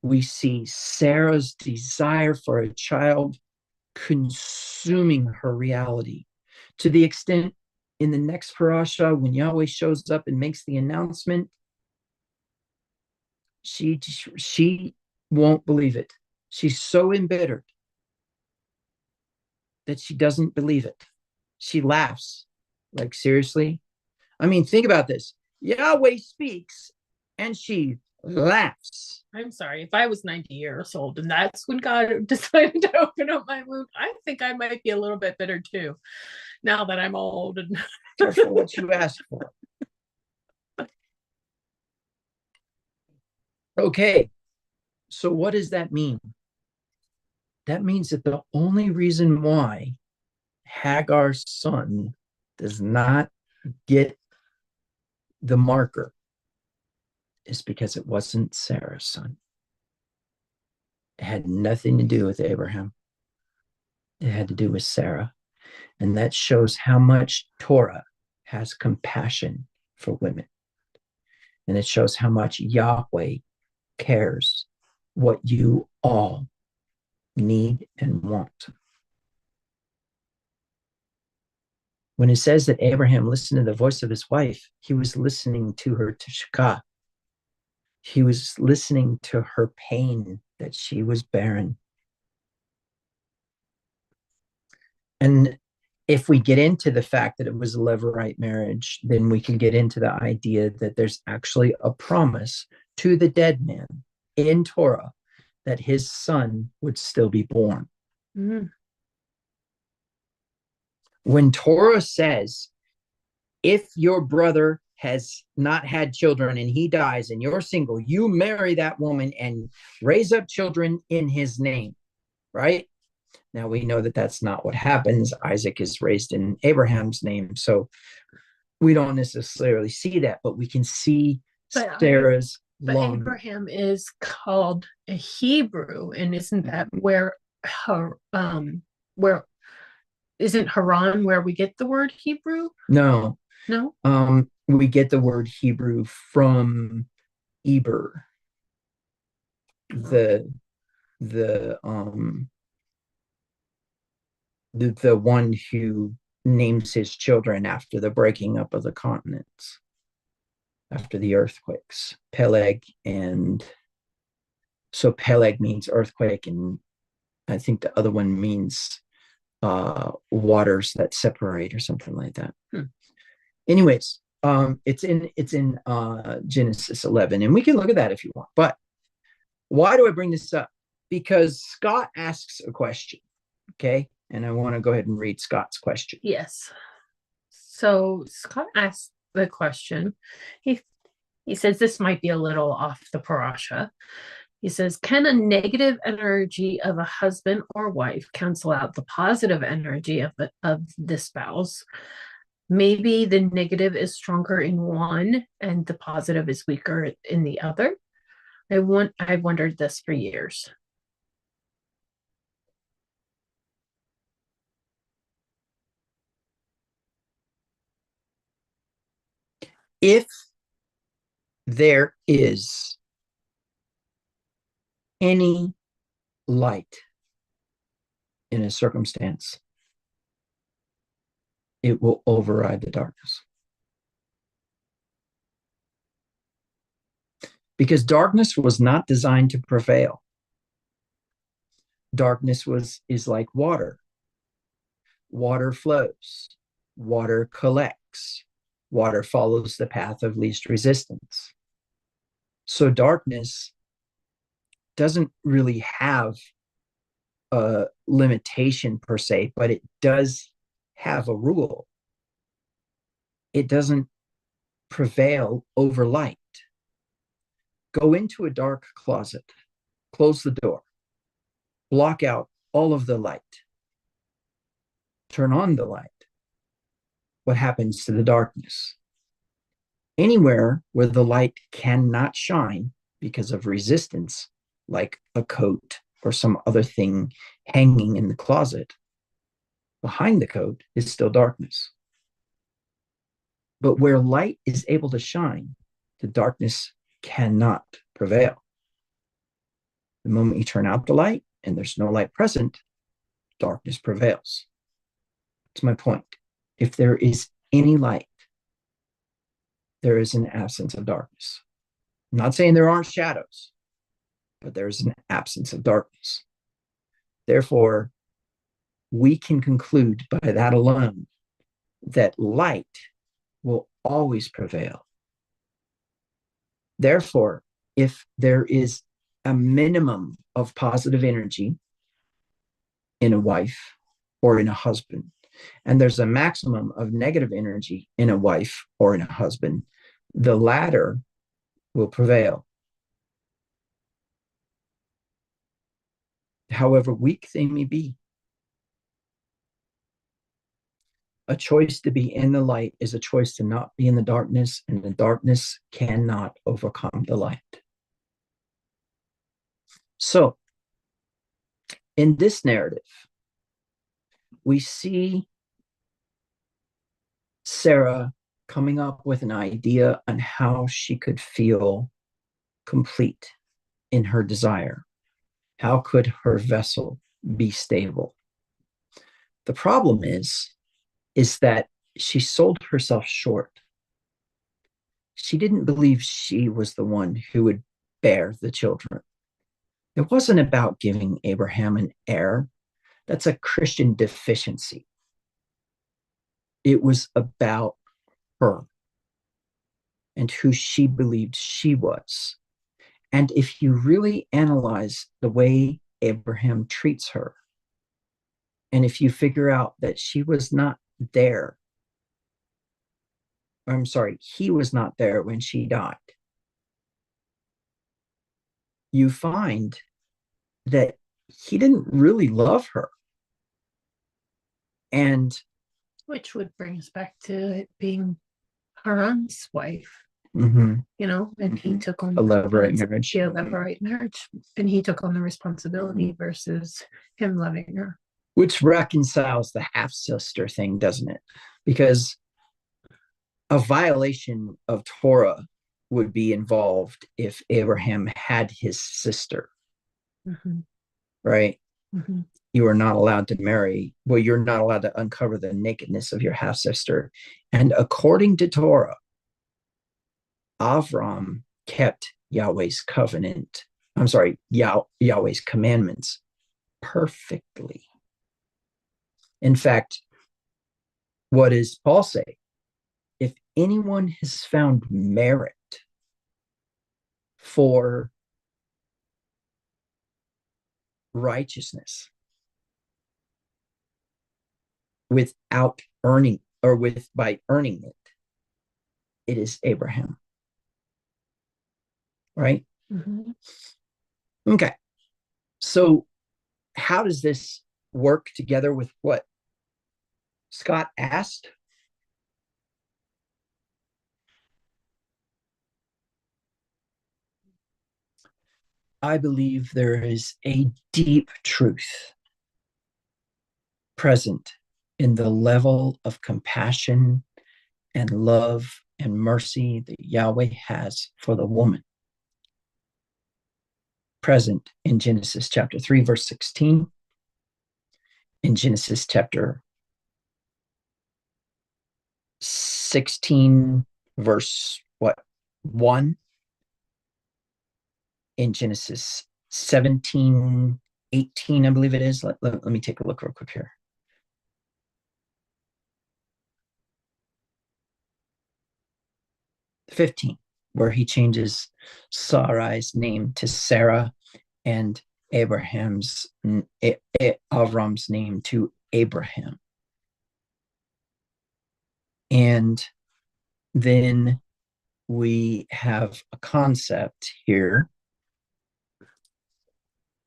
S1: we see Sarah's desire for a child consuming her reality, to the extent in the next parasha, when Yahweh shows up and makes the announcement, she won't believe it. She's so embittered that she doesn't believe it. She laughs. Like, seriously? I mean, think about this. Yahweh speaks and she laughs.
S2: I'm sorry. If I was 90 years old and that's when God decided to open up my womb, I think I might be a little bit bitter too, now that I'm old. And
S1: careful what you ask for. Okay, so what does that mean? That means that the only reason why Hagar's son does not get the marker is because it wasn't Sarah's son. It had nothing to do with Abraham. It had to do with Sarah. And that shows how much Torah has compassion for women. And it shows how much Yahweh cares what you all need and want. When it says that Abraham listened to the voice of his wife, he was listening to her tishkah. He was listening to her pain that she was barren. And if we get into the fact that it was a Levirate marriage, then we can get into the idea that there's actually a promise to the dead man in Torah that his son would still be born. Mm-hmm. When Torah says, if your brother has not had children and he dies and you're single, you marry that woman and raise up children in his name, right? Now we know that that's not what happens. Isaac is raised in Abraham's name, so we don't necessarily see that, but we can see Sarah's long.
S2: Abraham is called a Hebrew, and isn't that where isn't Haran where we get the word Hebrew?
S1: No.
S2: No?
S1: We get the word Hebrew from Eber, the the the one who names his children after the breaking up of the continents, after the earthquakes, Peleg. And so Peleg means earthquake, and I think the other one means waters that separate or something like that. Anyways, it's in Genesis 11, and we can look at that if you want. But why do I bring this up? Because Scott asks a question, okay? And I want to go ahead and read Scott's question.
S2: Yes. So Scott asked the question. He says this might be a little off the parasha. He says, can a negative energy of a husband or wife cancel out the positive energy of the spouse? Maybe the negative is stronger in one and the positive is weaker in the other. I've wondered this for years.
S1: If there is any light in a circumstance, it will override the darkness. Because darkness was not designed to prevail. Darkness is like water. Water flows, water collects, water follows the path of least resistance. So darkness doesn't really have a limitation per se, but it does have a rule. It doesn't prevail over light. Go into a dark closet, close the door, block out all of the light, turn on the light. What happens to the darkness? Anywhere where the light cannot shine because of resistance, like a coat or some other thing hanging in the closet, behind the coat is still darkness. But where light is able to shine, the darkness cannot prevail. The moment you turn out the light and there's no light present, darkness prevails. That's my point. If there is any light, there is an absence of darkness. I'm not saying there aren't shadows, but there is an absence of darkness. Therefore, we can conclude by that alone that light will always prevail. Therefore, if there is a minimum of positive energy in a wife or in a husband, and there's a maximum of negative energy in a wife or in a husband, the latter will prevail. However weak they may be. A choice to be in the light is a choice to not be in the darkness, and the darkness cannot overcome the light. So, in this narrative, we see Sarah coming up with an idea on how she could feel complete in her desire. How could her vessel be stable? The problem is that she sold herself short. She didn't believe she was the one who would bear the children. It wasn't about giving Abraham an heir. That's a Christian deficiency. It was about her and who she believed she was. And if you really analyze the way Abraham treats her, and if you figure out that she was not there, I'm sorry, he was not there when she died, you find that he didn't really love her. And
S2: which would bring us back to it being Haran's wife,
S1: and
S2: he took on
S1: a levirate marriage.
S2: Yeah, levirate marriage. And he took on the responsibility versus him loving her.
S1: Which reconciles the half-sister thing, doesn't it? Because a violation of Torah would be involved if Abraham had his sister. right?
S2: Mhm.
S1: You are not allowed to marry. Well, you're not allowed to uncover the nakedness of your half sister. And according to Torah, Avram kept Yahweh's covenant. I'm sorry, Yahweh's commandments perfectly. In fact, what does Paul say? If anyone has found merit for righteousness without earning or with by earning it, it is Abraham. Right?
S2: Mhm.
S1: Okay. So how does this work together with what Scott asked? I believe there is a deep truth present in the level of compassion and love and mercy that Yahweh has for the woman. Present in Genesis chapter 3, verse 16, in Genesis chapter 16, verse what? 1, in Genesis 17, 18, I believe it is. Let me take a look real quick here. 15, where he changes Sarai's name to Sarah and Avram's name to Abraham. And then we have a concept here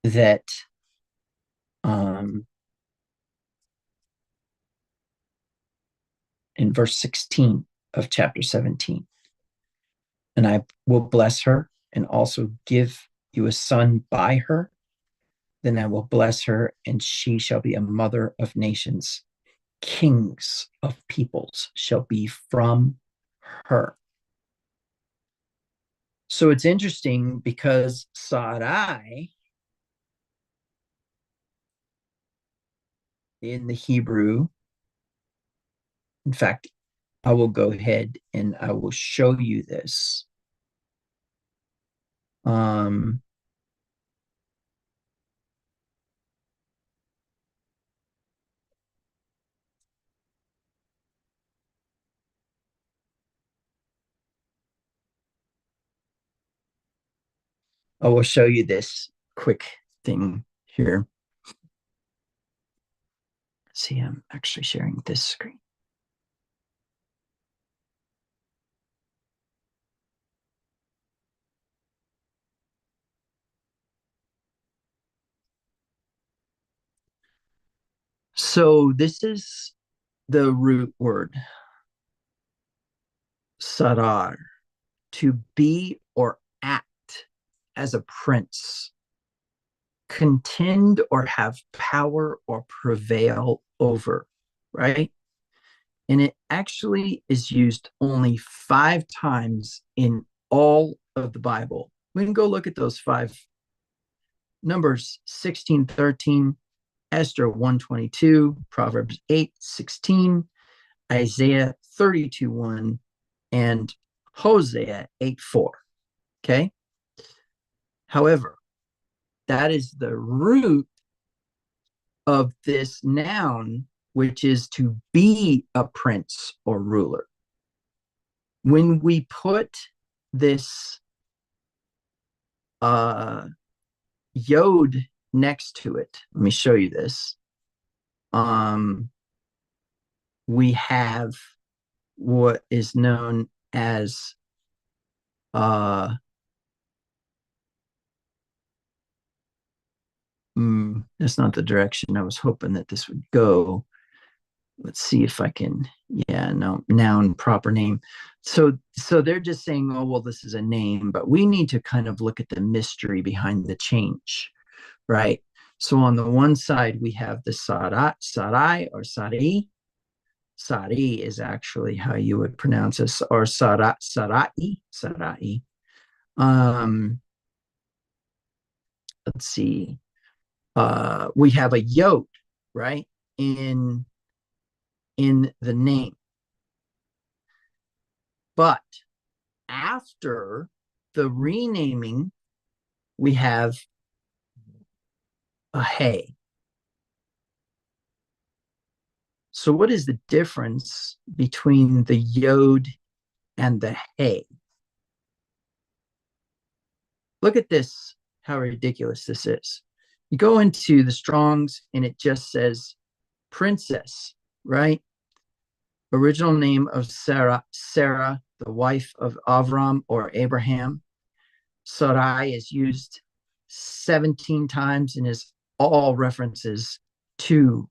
S1: that in verse 16 of chapter 17, and I will bless her and also give you a son by her. Then I will bless her, and she shall be a mother of nations. Kings of peoples shall be from her. So it's interesting because Sarai in the Hebrew, in fact, I will go ahead and I will show you this. Um, I will show you this quick thing here. See, I'm actually sharing this screen. So this is the root word, sarar, to be or act as a prince, contend or have power or prevail over, right? And it actually is used only 5 times in all of the Bible. We can go look at those 5 numbers: 16, 13, Esther 122, Proverbs 8:16, Isaiah 32:1, and Hosea 8:4. Okay. However, that is the root of this noun, which is to be a prince or ruler. When we put this yod next to it, let me show you this. We have what is known as that's not the direction I was hoping that this would go. Let's see if I can. Yeah, no, noun, proper name. So they're just saying, oh well, this is a name, but we need to kind of look at the mystery behind the change, right? So on the one side we have the sarai or sari. Sari is actually how you would pronounce this, or sarai. Um, let's see. We have a yod, right, in the name. But after the renaming, we have a hey. So what is the difference between the yod and the hey? Look at this, how ridiculous this is. You go into the Strongs and it just says princess, right? Original name of Sarah, the wife of Avram or Abraham. Sarai is used 17 times and is all references to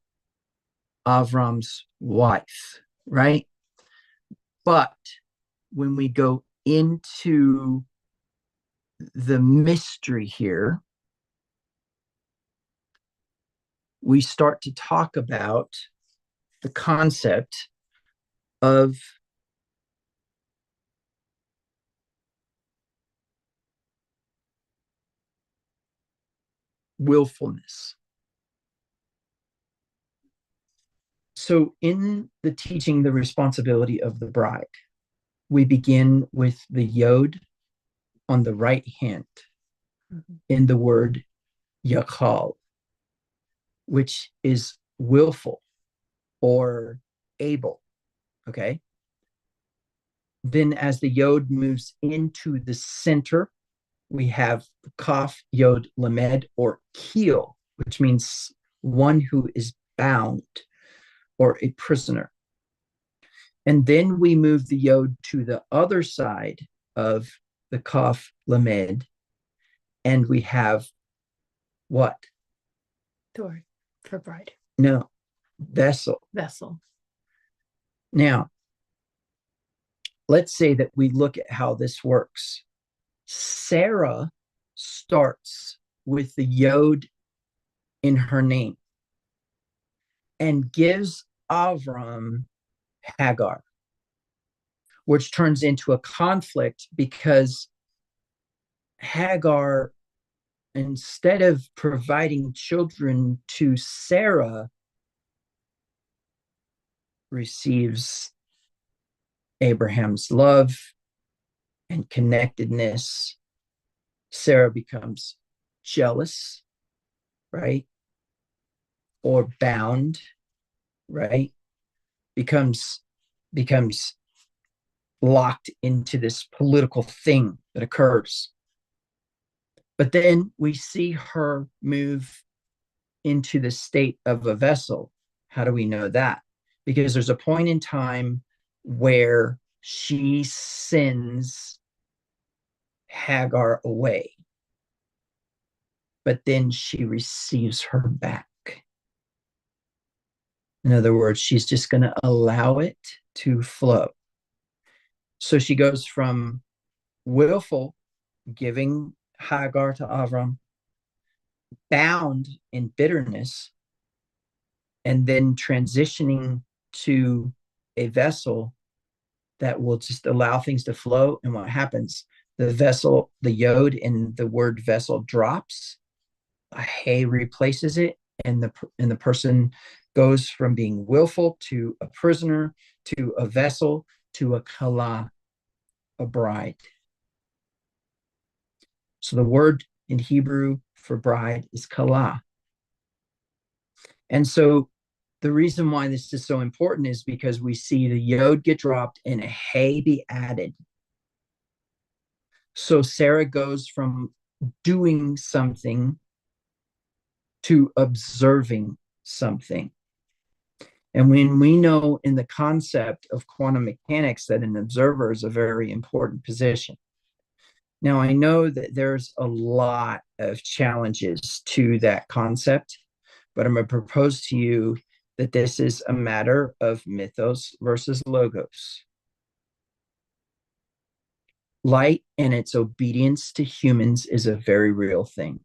S1: Avram's wife, right? But when we go into the mystery here, we start to talk about the concept of willfulness. So, in the teaching the responsibility of the bride, we begin with the yod on the right hand in the word yakal, which is willful or able. Okay. Then, as the yod moves into the center, we have kaf yod lamed or keel, which means one who is bound or a prisoner. And then we move the yod to the other side of the kaf lamed, and we have what?
S2: Door for bride.
S1: No, vessel.
S2: Vessel.
S1: Now, let's say that we look at how this works. Sarah starts with the yod in her name and gives Avram Hagar, which turns into a conflict because Hagar, instead of providing children to Sarah, receives Abraham's love and connectedness. Sarah becomes jealous, right? Or bound, right? Becomes locked into this political thing that occurs. But then we see her move into the state of a vessel. How do we know that? Because there's a point in time where she sends Hagar away, but then she receives her back. In other words, she's just going to allow it to flow. So she goes from willful, giving Hagar to Avram, bound in bitterness, and then transitioning to a vessel that will just allow things to flow. And what happens? The vessel, the yod in the word vessel drops, a hay replaces it, and the person goes from being willful to a prisoner to a vessel to a kala, a bride. So the word in Hebrew for bride is kala. And so the reason why this is so important is because we see the yod get dropped and a hay be added. So Sarah goes from doing something to observing something. And when we know in the concept of quantum mechanics that an observer is a very important position. Now, I know that there's a lot of challenges to that concept, but I'm going to propose to you that this is a matter of mythos versus logos. Light and its obedience to humans is a very real thing.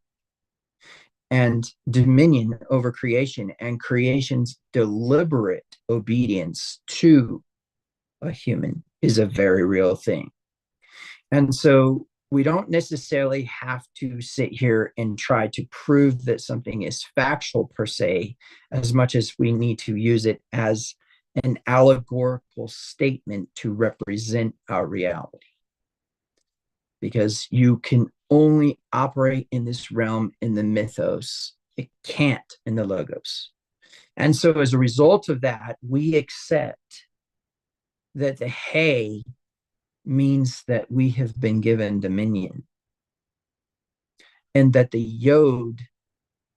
S1: And dominion over creation and creation's deliberate obedience to a human is a very real thing. And so we don't necessarily have to sit here and try to prove that something is factual per se, as much as we need to use it as an allegorical statement to represent our reality. Because you can only operate in this realm in the mythos, it can't in the logos. And so, as a result of that, we accept that the hay means that we have been given dominion, and that the yod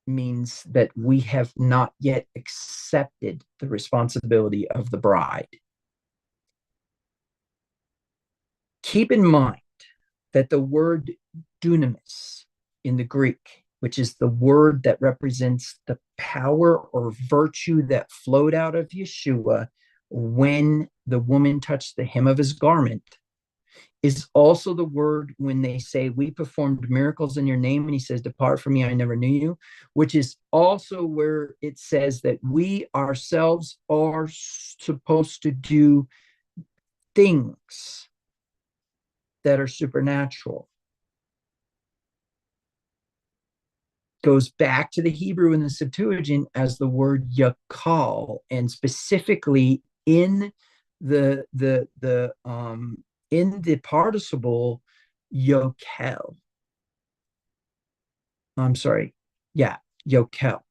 S1: means that we have not yet accepted the responsibility of the bride. Keep in mind that the word dunamis in the Greek, which is the word that represents the power or virtue that flowed out of Yeshua when the woman touched the hem of his garment, is also the word when they say, we performed miracles in your name, and he says, depart from me, I never knew you, which is also where it says that we ourselves are supposed to do things that are supernatural. Goes back to the Hebrew in the Septuagint as the word yakal, and specifically in the participle yokel. I'm sorry, yeah, yokel.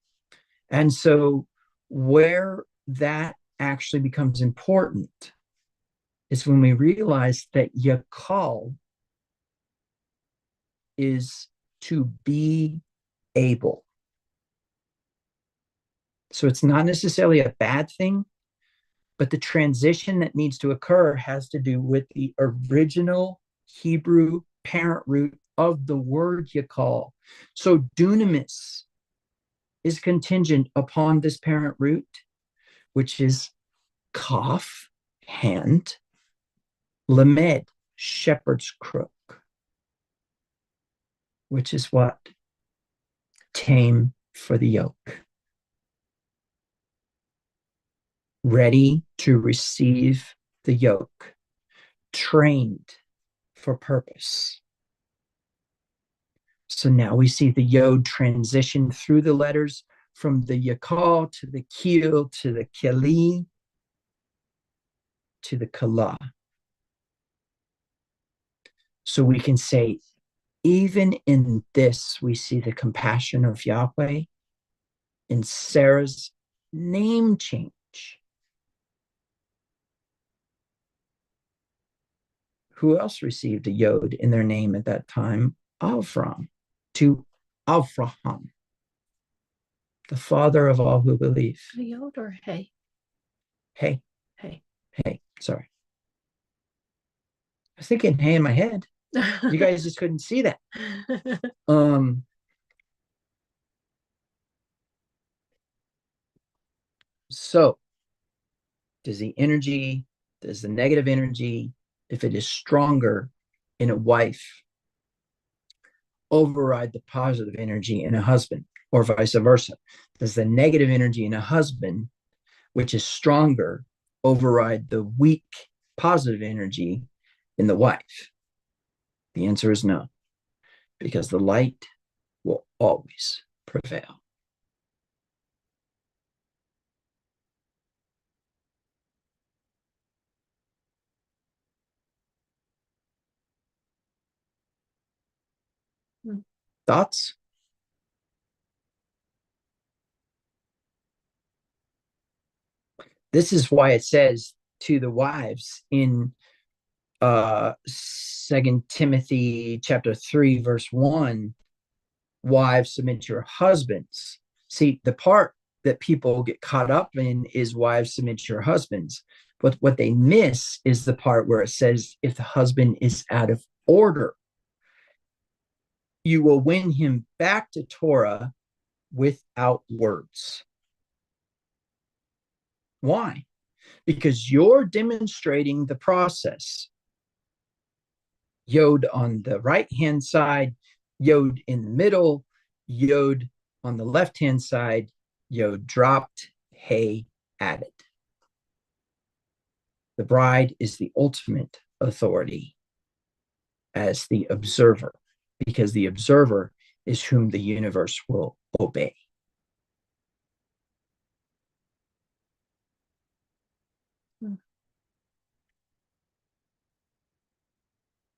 S1: And so where that actually becomes important is when we realize that yakal is to be able. So it's not necessarily a bad thing, but the transition that needs to occur has to do with the original Hebrew parent root of the word yakal. So dunamis is contingent upon this parent root, which is kaf, hand, lamed, shepherd's crook, which is what? Tame for the yoke. Ready to receive the yoke, trained for purpose. So now we see the yod transition through the letters from the yakal to the kil to the keli to the kala. So we can say, even in this, we see the compassion of Yahweh in Sarah's name change. Who else received a yod in their name at that time? Avram, to Avraham, the father of all who believe.
S2: A yod or hey?
S1: Hey.
S2: Hey.
S1: Hey, sorry. I was thinking hey in my head. You guys just couldn't see that. So does the negative energy, if it is stronger in a wife, override the positive energy in a husband, or vice versa? Does the negative energy in a husband, which is stronger, override the weak positive energy in the wife? The answer is no, because the light will always prevail. Thoughts? This is why it says to the wives in 2 Timothy chapter 3, verse 1, wives, submit to your husbands. See, the part that people get caught up in is wives, submit to your husbands. But what they miss is the part where it says, if the husband is out of order, you will win him back to Torah without words. Why? Because you're demonstrating the process. Yod on the right-hand side, yod in the middle, yod on the left-hand side, yod dropped, hey added. The bride is the ultimate authority. as the observer, because the observer is whom the universe will obey.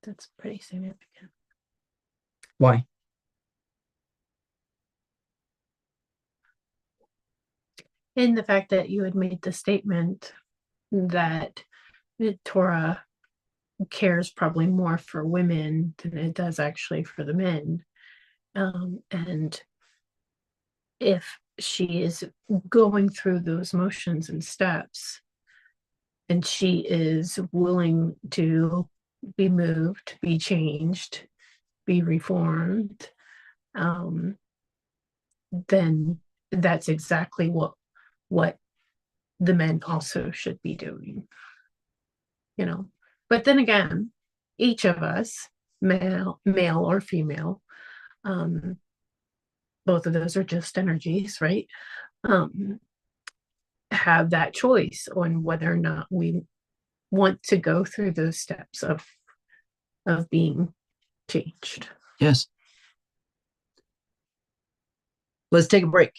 S2: That's pretty significant.
S1: Why?
S2: In the fact that you had made the statement that the Torah cares probably more for women than it does actually for the men. And if she is going through those motions and steps and she is willing to be moved, be changed, be reformed, um, then that's exactly what the men also should be doing, you know. But then again, each of us, male or female, um, both of those are just energies, right? Um, have that choice on whether or not we want to go through those steps of being changed.
S1: Yes. Let's take a break.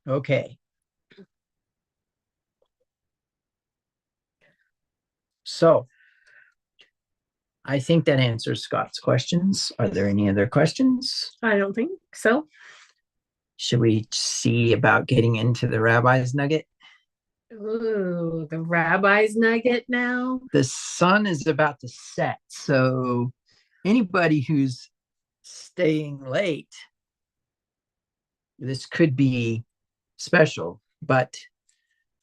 S1: Okay. So I think that answers Scott's questions. Are there any other questions?
S2: I don't think so.
S1: Should we see about getting into the rabbi's nugget?
S2: Ooh, the rabbi's nugget now.
S1: The sun is about to set. So anybody who's staying late, this could be special. But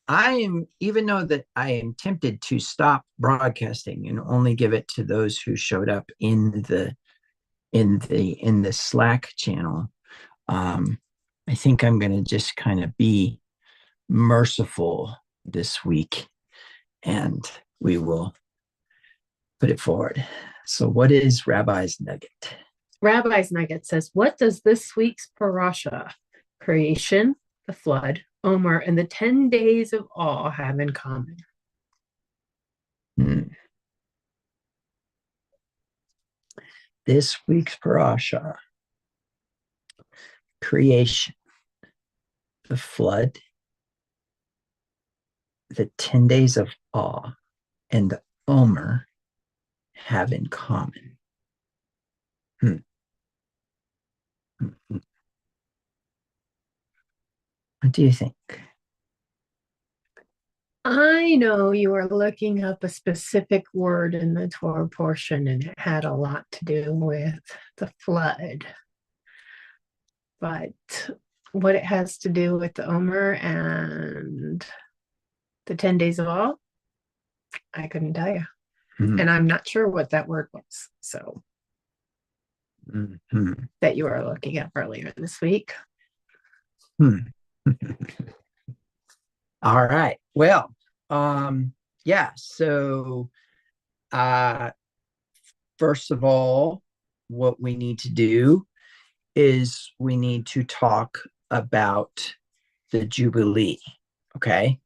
S1: I am, even though that I am tempted to stop broadcasting and only give it to those who showed up in the Slack channel, I think I'm going to just kind of be merciful this week, and we will put it forward. So, what is Rabbi's Nugget?
S2: Rabbi's nugget says, what does this week's parasha, creation, the flood, Omer, and the 10 days of awe have in common?
S1: This week's parasha, creation, the flood, the 10 days of awe, and the Omer have in common. Hmm. What do you think?
S2: I know you were looking up a specific word in the Torah portion, and it had a lot to do with the flood. But what it has to do with the Omer and the 10 days of awe, I couldn't tell you. And I'm not sure what that word was. So that you were looking up earlier this week.
S1: All right. Well, yeah. So, first of all, what we need to do is we need to talk about the Jubilee. Okay.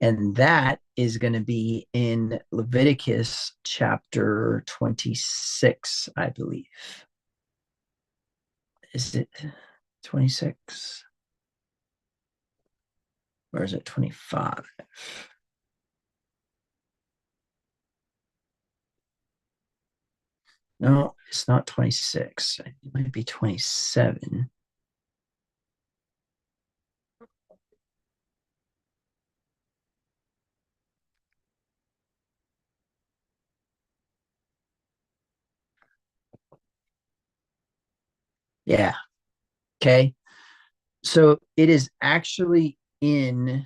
S1: And that is going to be in Leviticus chapter 26, I believe. Is it 26? Or is it 25? No, it's not 26. It might be 27. Yeah. Okay. So it is actually in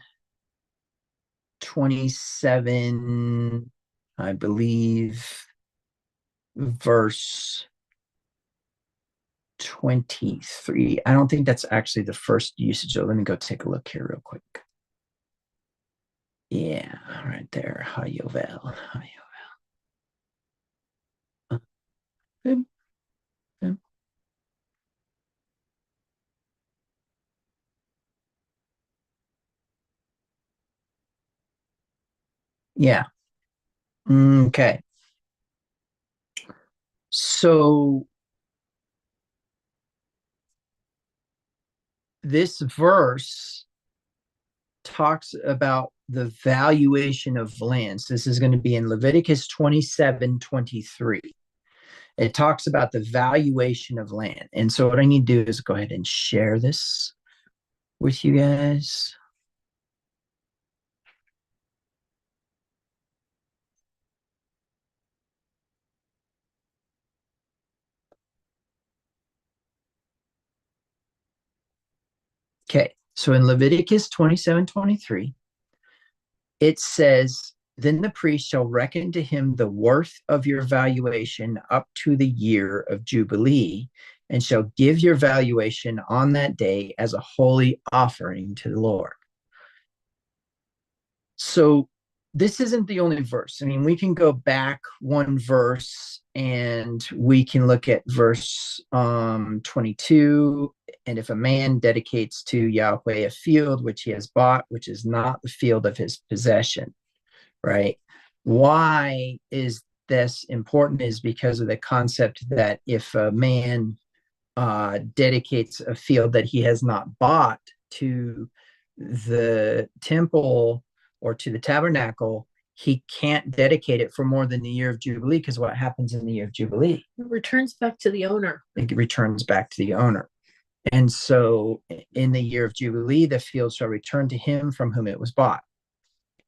S1: 27, I believe, verse 23. I don't think that's actually the first usage. So let me go take a look here real quick. Yeah, right there. Hayovel. Yeah. Okay. So this verse talks about the valuation of lands. This is going to be in Leviticus 27:23. It talks about the valuation of land. And so what I need to do is go ahead and share this with you guys. Okay, so in Leviticus 27:23, it says, then the priest shall reckon to him the worth of your valuation up to the year of Jubilee, and shall give your valuation on that day as a holy offering to the Lord. So this isn't the only verse. I mean, we can go back one verse and we can look at verse 22. And if a man dedicates to Yahweh a field which he has bought, which is not the field of his possession, right? Why is this important? Is because of the concept that if a man dedicates a field that he has not bought to the temple or to the tabernacle, he can't dedicate it for more than the year of Jubilee, because what happens in the year of Jubilee?
S2: It returns back to the owner.
S1: It returns back to the owner. And so in the year of Jubilee, the field shall return to him from whom it was bought.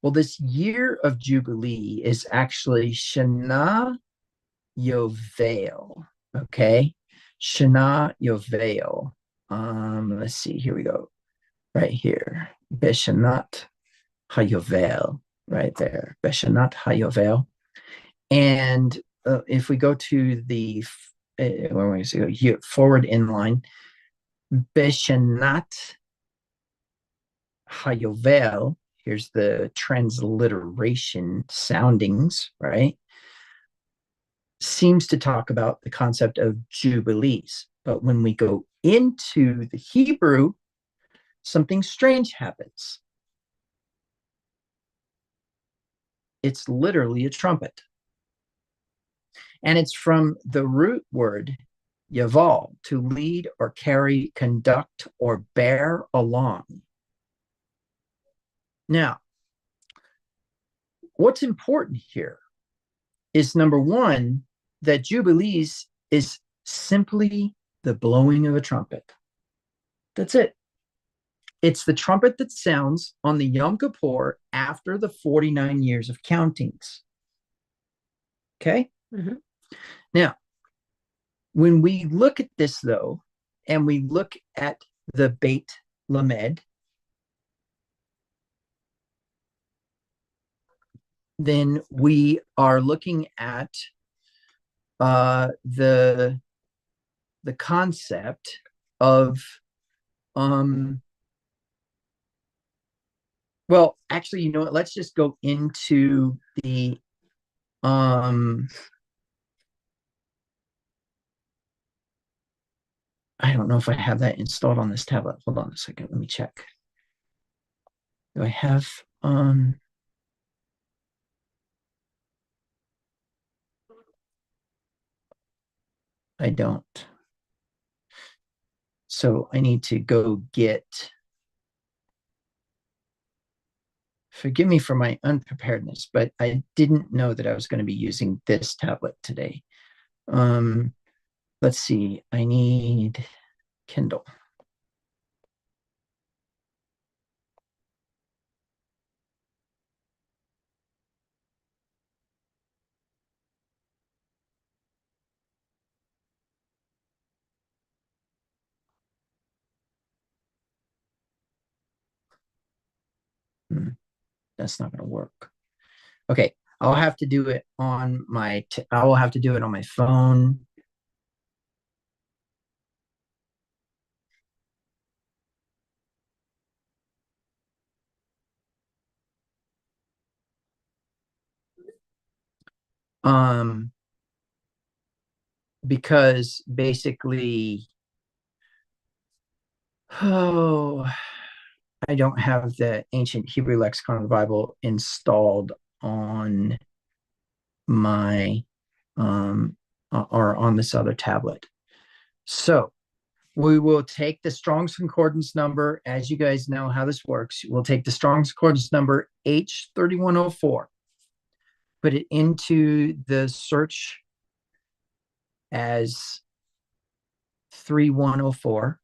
S1: Well, this year of Jubilee is actually Shana Yovel. Okay. Shana Yovel. Let's see. Here we go. Right here. Beshanat Hayovel. Right there. Beshanat Hayovel. And if we go to the forward inline, Beshanat Hayovel, here's the transliteration soundings, right? Seems to talk about the concept of jubilees. But when we go into the Hebrew, something strange happens. It's literally a trumpet. And it's from the root word yaval, to lead or carry, conduct, or bear along. Now, what's important here is, number one, that Jubilees is simply the blowing of a trumpet. That's it. It's the trumpet that sounds on the Yom Kippur after the 49 years of countings. Okay?
S2: Mm-hmm.
S1: Now, when we look at this, though, and we look at the Beit Lamed, then we are looking at the concept of well, actually, you know what? Let's just go into the I don't know if I have that installed on this tablet. Hold on a second. Let me check. Do I have I don't. So I need to go get, forgive me for my unpreparedness, but I didn't know that I was going to be using this tablet today. Let's see. I need Kindle. That's not going to work. Okay, I'll have to do it on my. I will have to do it on my phone. Because basically, oh, I don't have the ancient Hebrew lexicon of the Bible installed on my or on this other tablet. So we will take the Strong's Concordance number. As you guys know how this works, we'll take the Strong's Concordance number H3104, put it into the search as 3104.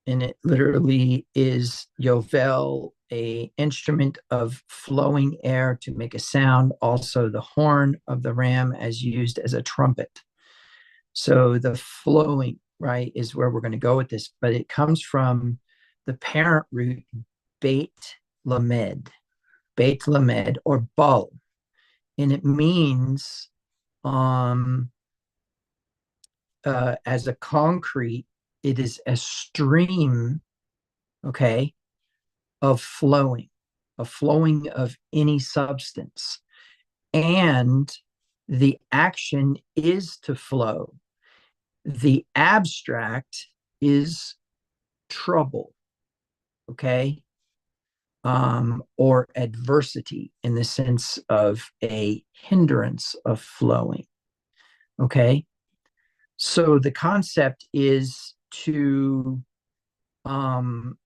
S1: And it literally is Yovel, a instrument of flowing air to make a sound, also the horn of the ram as used as a trumpet. So the flowing, right, is where we're going to go with this, but it comes from the parent root Beit Lamed, or Bal, and it means as a concrete, it is a stream, okay, of flowing of any substance. And the action is to flow. The abstract is trouble, okay? or adversity in the sense of a hindrance of flowing. Okay. So the concept is um,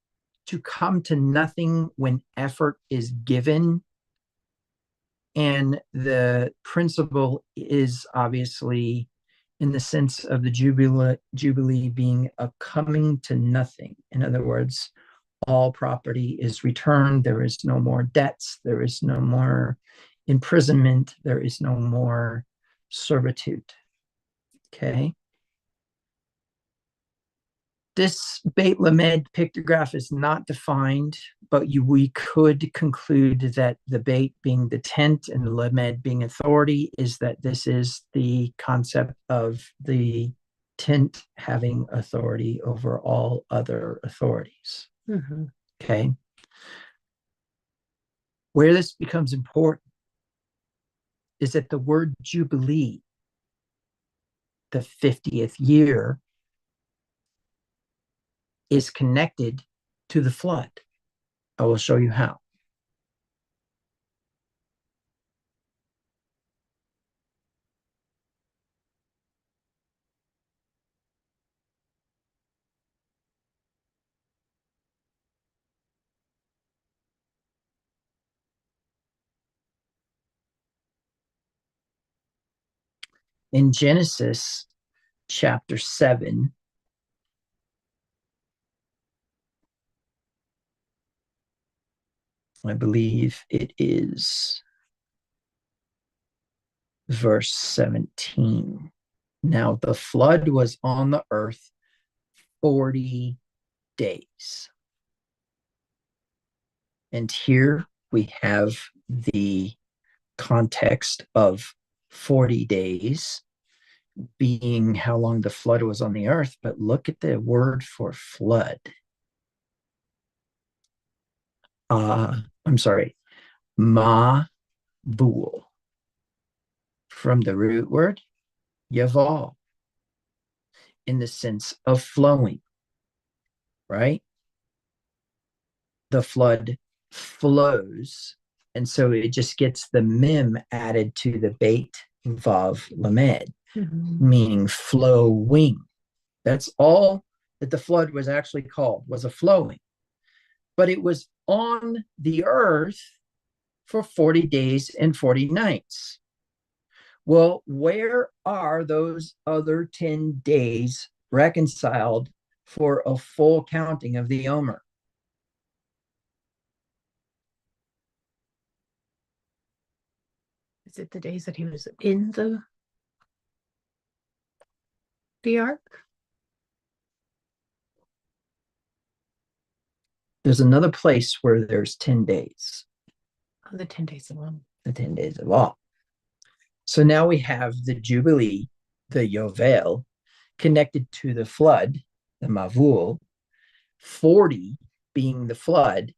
S1: to come to nothing when effort is given. And the principle is obviously in the sense of the Jubilee being a coming to nothing. In other words, all property is returned. There is no more debts. There is no more imprisonment. There is no more servitude. Okay. This Beit Lamed pictograph is not defined, but we could conclude that the Beit being the tent and the Lamed being authority is that this is the concept of the tent having authority over all other authorities.
S2: Mm-hmm.
S1: Okay. Where this becomes important is that the word Jubilee, the 50th year, is connected to the flood. I will show you how. In Genesis chapter 7, I believe it is verse 17. Now the flood was on the earth 40 days. And here we have the context of 40 days being how long the flood was on the earth. But look at the word for flood. I'm sorry, ma bul, from the root word yaval, in the sense of flowing, right? The flood flows, and so it just gets the mem added to the Beit Vav Lamed, meaning flowing. That's all that the flood was actually called, was a flowing. But it was on the earth for 40 days and 40 nights. Well, where are those other 10 days reconciled for a full counting of the Omer?
S2: Is it the days that he was in the ark?
S1: There's another place where there's 10 days.
S2: Oh, the 10 days alone.
S1: The 10 days of law. So now we have the Jubilee, the Yovel, connected to the flood, the Mavul, 40 being the flood,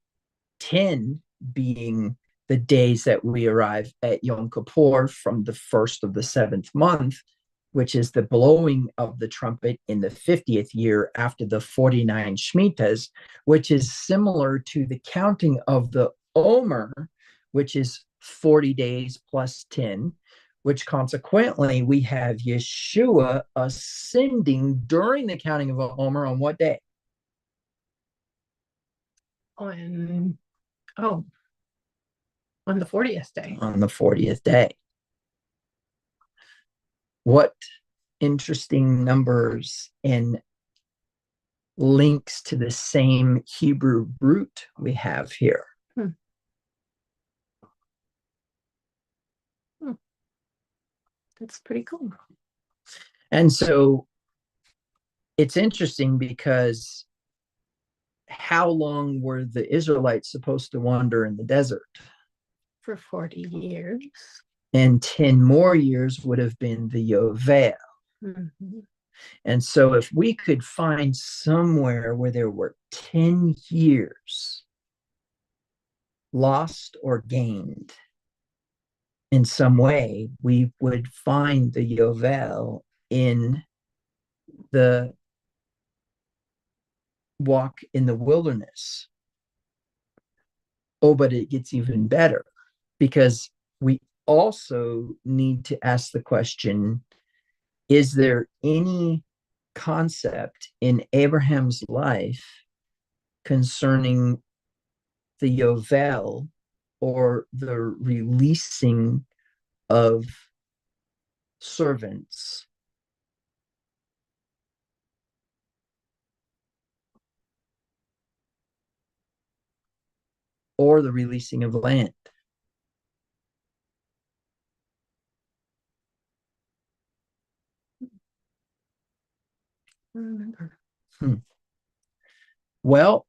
S1: 10 being the days that we arrive at Yom Kippur from the first of the seventh month, which is the blowing of the trumpet in the 50th year after the 49 Shemitas, which is similar to the counting of the Omer, which is 40 days plus 10, which consequently we have Yeshua ascending during the counting of a Omer on what day?
S2: On the 40th day.
S1: On the 40th day. What interesting numbers and links to the same Hebrew root we have here.
S2: That's pretty cool.
S1: And so it's interesting because how long were the Israelites supposed to wander in the desert?
S2: For 40 years.
S1: And 10 more years would have been the Yovel.
S2: Mm-hmm.
S1: And so if we could find somewhere where there were 10 years lost or gained in some way, we would find the Yovel in the walk in the wilderness. Oh, but it gets even better because we also need to ask the question, is there any concept in Abraham's life concerning the Yovel or the releasing of servants or the releasing of land?
S2: Remember.
S1: Hmm. Well,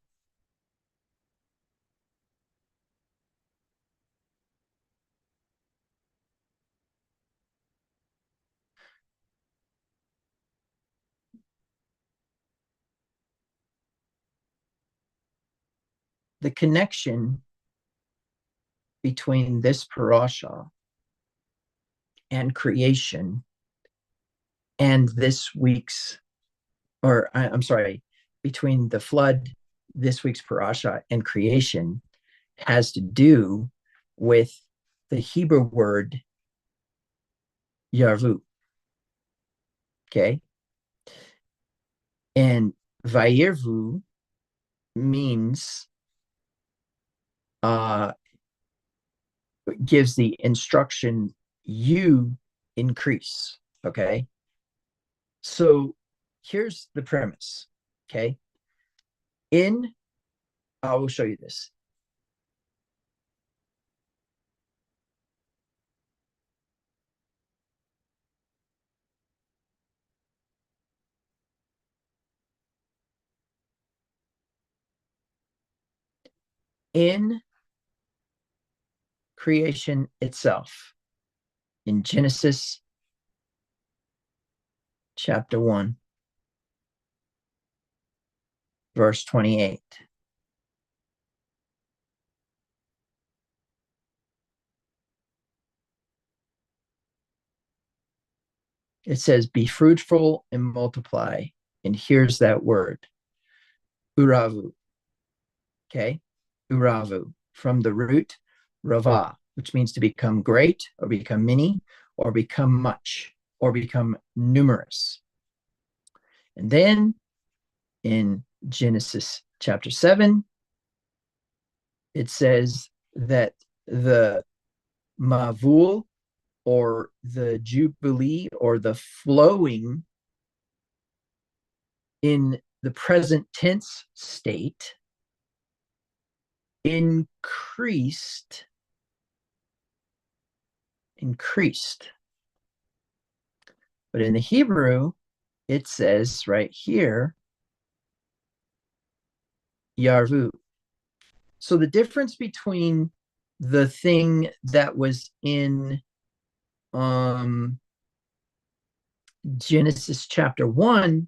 S1: the connection between this parasha and creation and this week's, or I'm sorry, between the flood, this week's parasha, and creation has to do with the Hebrew word yarvu. Okay. And vayirvu means uh gives the instruction you increase. Okay. So here's the premise. Okay. In I will show you this. In creation itself, in Genesis chapter 1, verse 28. It says, be fruitful and multiply. And here's that word, uravu. Okay. Uravu, from the root Rabbah, which means to become great or become many or become much or become numerous. And then in Genesis chapter 7, it says that the mavul, or the jubilee, or the flowing in the present tense state, increased. But in the Hebrew, it says right here, yarvu. So the difference between the thing that was in Genesis chapter 1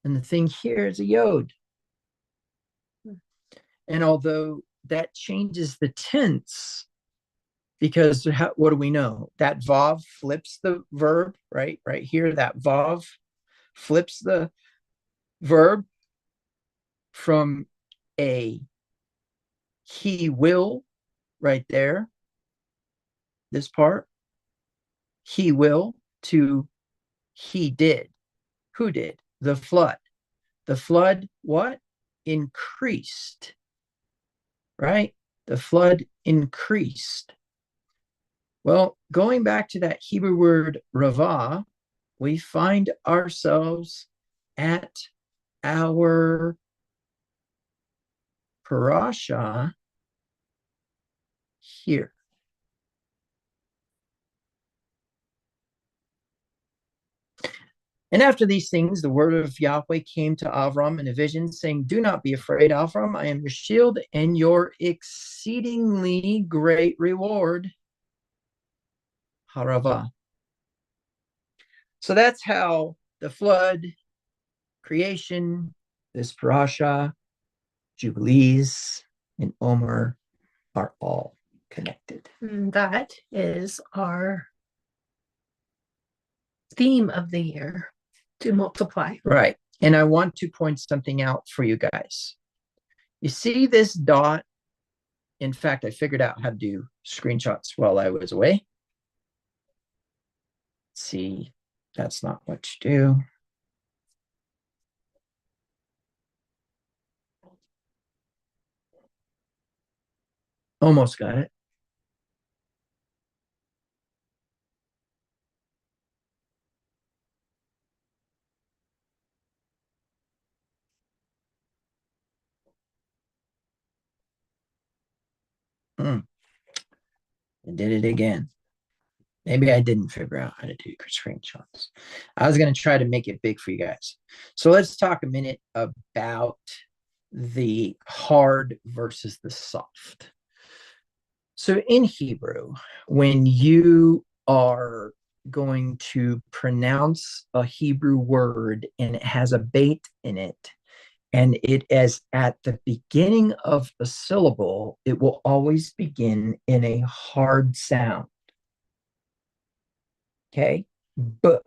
S1: and the thing here is a yod. And although that changes the tense, because what do we know? That vav flips the verb, right? Right here, that vav flips the verb from a he will, right there, this part, he will, to he did. Who did? The flood. The flood, what? Increased, right? The flood increased. Well, going back to that Hebrew word ravah, we find ourselves at our parasha here. And after these things, the word of Yahweh came to Avram in a vision, saying, do not be afraid, Avram. I am your shield and your exceedingly great reward. Haravah. So that's how the flood, creation, this parasha, jubilees, and Omer are all connected.
S2: That is our theme of the year, to multiply.
S1: Right. And I want to point something out for you guys. You see this dot In fact, I figured out how to do screenshots while I was away. Let's see, that's not what you do. Almost got it. I did it again. Maybe I didn't figure out how to do screenshots. I was going to try to make it big for you guys. So let's talk a minute about the hard versus the soft. So in Hebrew, when you are going to pronounce a Hebrew word and it has a bait in it, and it is at the beginning of a syllable, it will always begin in a hard sound. Okay. But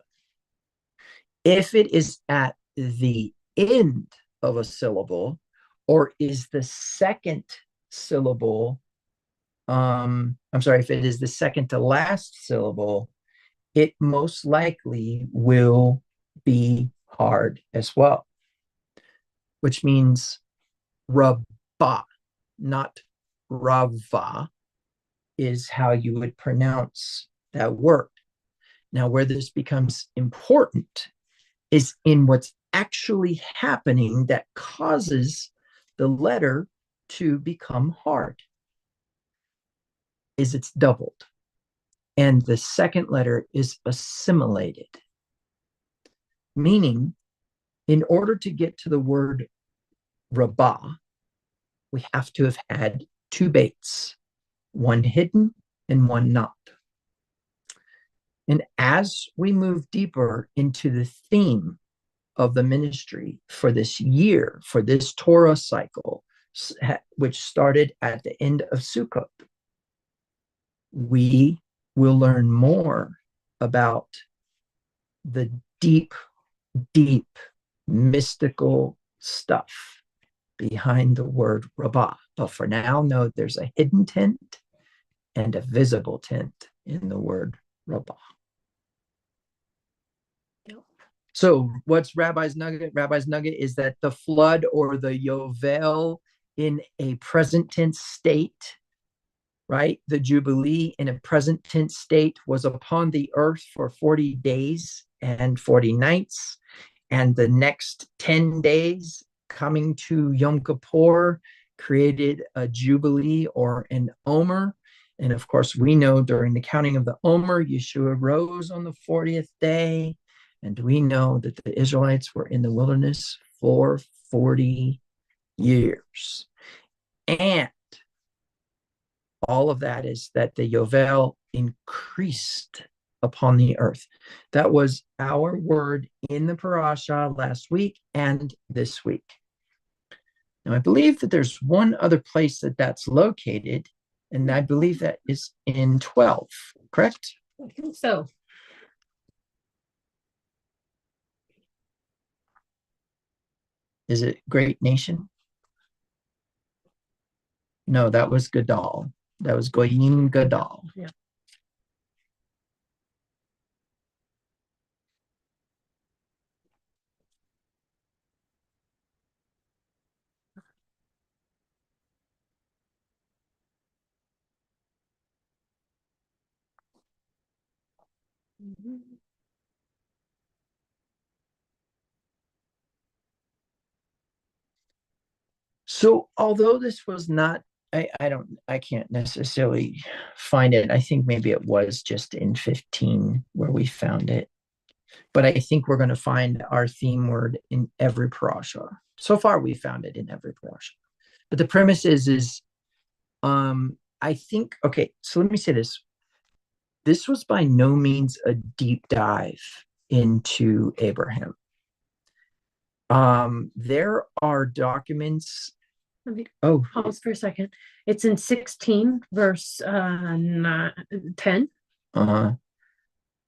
S1: if it is at the end of a syllable or is the second syllable, I'm sorry, if it is the second to last syllable, it most likely will be hard as well, which means Rabbah, not Rava, is how you would pronounce that word. Now, where this becomes important is in what's actually happening that causes the letter to become hard, is it's doubled. And the second letter is assimilated, meaning in order to get to the word Rabbah, we have to have had two baits, one hidden and one not. And as we move deeper into the theme of the ministry for this year, for this Torah cycle, which started at the end of Sukkot, we will learn more about the deep, deep mystical stuff behind the word Rabbah. But for now, know there's a hidden tent and a visible tent in the word Rabbah. So what's Rabbi's nugget? Rabbi's nugget is that the flood or the Yovel in a present tense state, right? The Jubilee in a present tense state was upon the earth for 40 days and 40 nights. And the next 10 days coming to Yom Kippur created a Jubilee or an Omer. And of course, we know during the counting of the Omer, Yeshua rose on the 40th day. And we know that the Israelites were in the wilderness for 40 years. And all of that is that the Yovel increased upon the earth. That was our word in the parasha last week and this week. Now, I believe that there's one other place that that's located, and I believe that is in 12, correct?
S2: I think so.
S1: Is it Great Nation? No, that was Gadol. That was Goyim Gadol.
S2: Yeah. Mm-hmm.
S1: So although this was not, I can't necessarily find it. I think maybe it was just in 15 where we found it. But I think we're going to find our theme word in every parasha. So far, we found it in every parasha. But the premise is I think, okay, so let me say this. This was by no means a deep dive into Abraham. There are documents.
S2: Oh, pause for a second. It's in 16, verse 10.
S1: Uh-huh.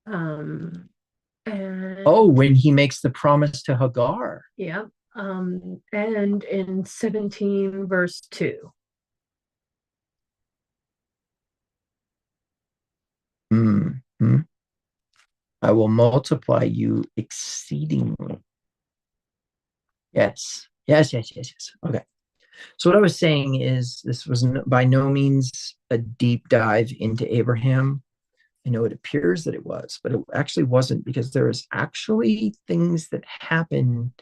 S2: And
S1: when he makes the promise to Hagar.
S2: Yeah. And in 17, verse 2.
S1: I will multiply you exceedingly. Yes. Yes, yes, yes, yes. Okay. So what I was saying is this was by no means a deep dive into Abraham. I know it appears that it was, but it actually wasn't, because there is actually things that happen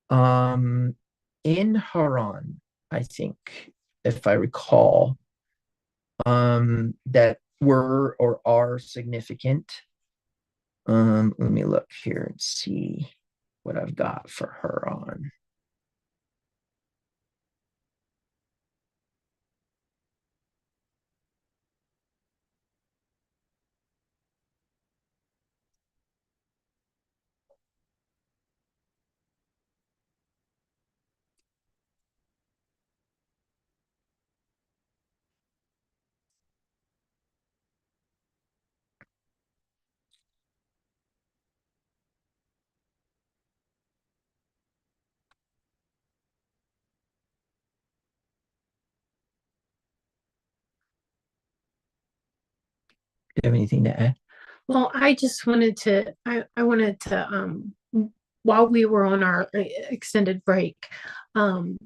S1: um, in Haran, I think, if I recall, that were or are significant. Let me look here and see what I've got for Haran. Do you have anything to add?
S2: Well, I just wanted to, I wanted to, while we were on our extended break, um,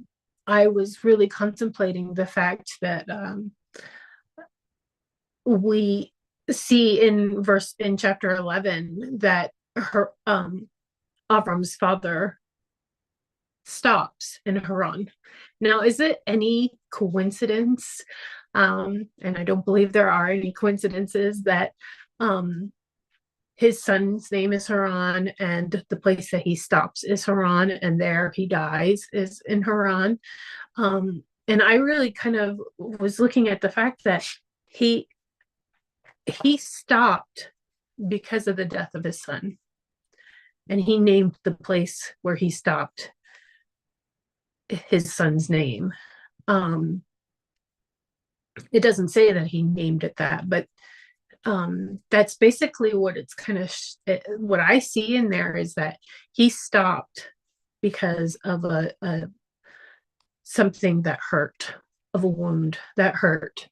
S2: I was really contemplating the fact that we see in chapter 11 that her Avram's father stops in Haran. Now, is it any coincidence? And I don't believe there are any coincidences that um, his son's name is Haran, and the place that he stops is Haran, and there he dies is in Haran. And I really kind of was looking at the fact that he he stopped because of the death of his son, and he named the place where he stopped his son's name. Um, it doesn't say that he named it that, but that's basically what it's kind of what I see in there is that he stopped because of a something that hurt, of a wound that hurt,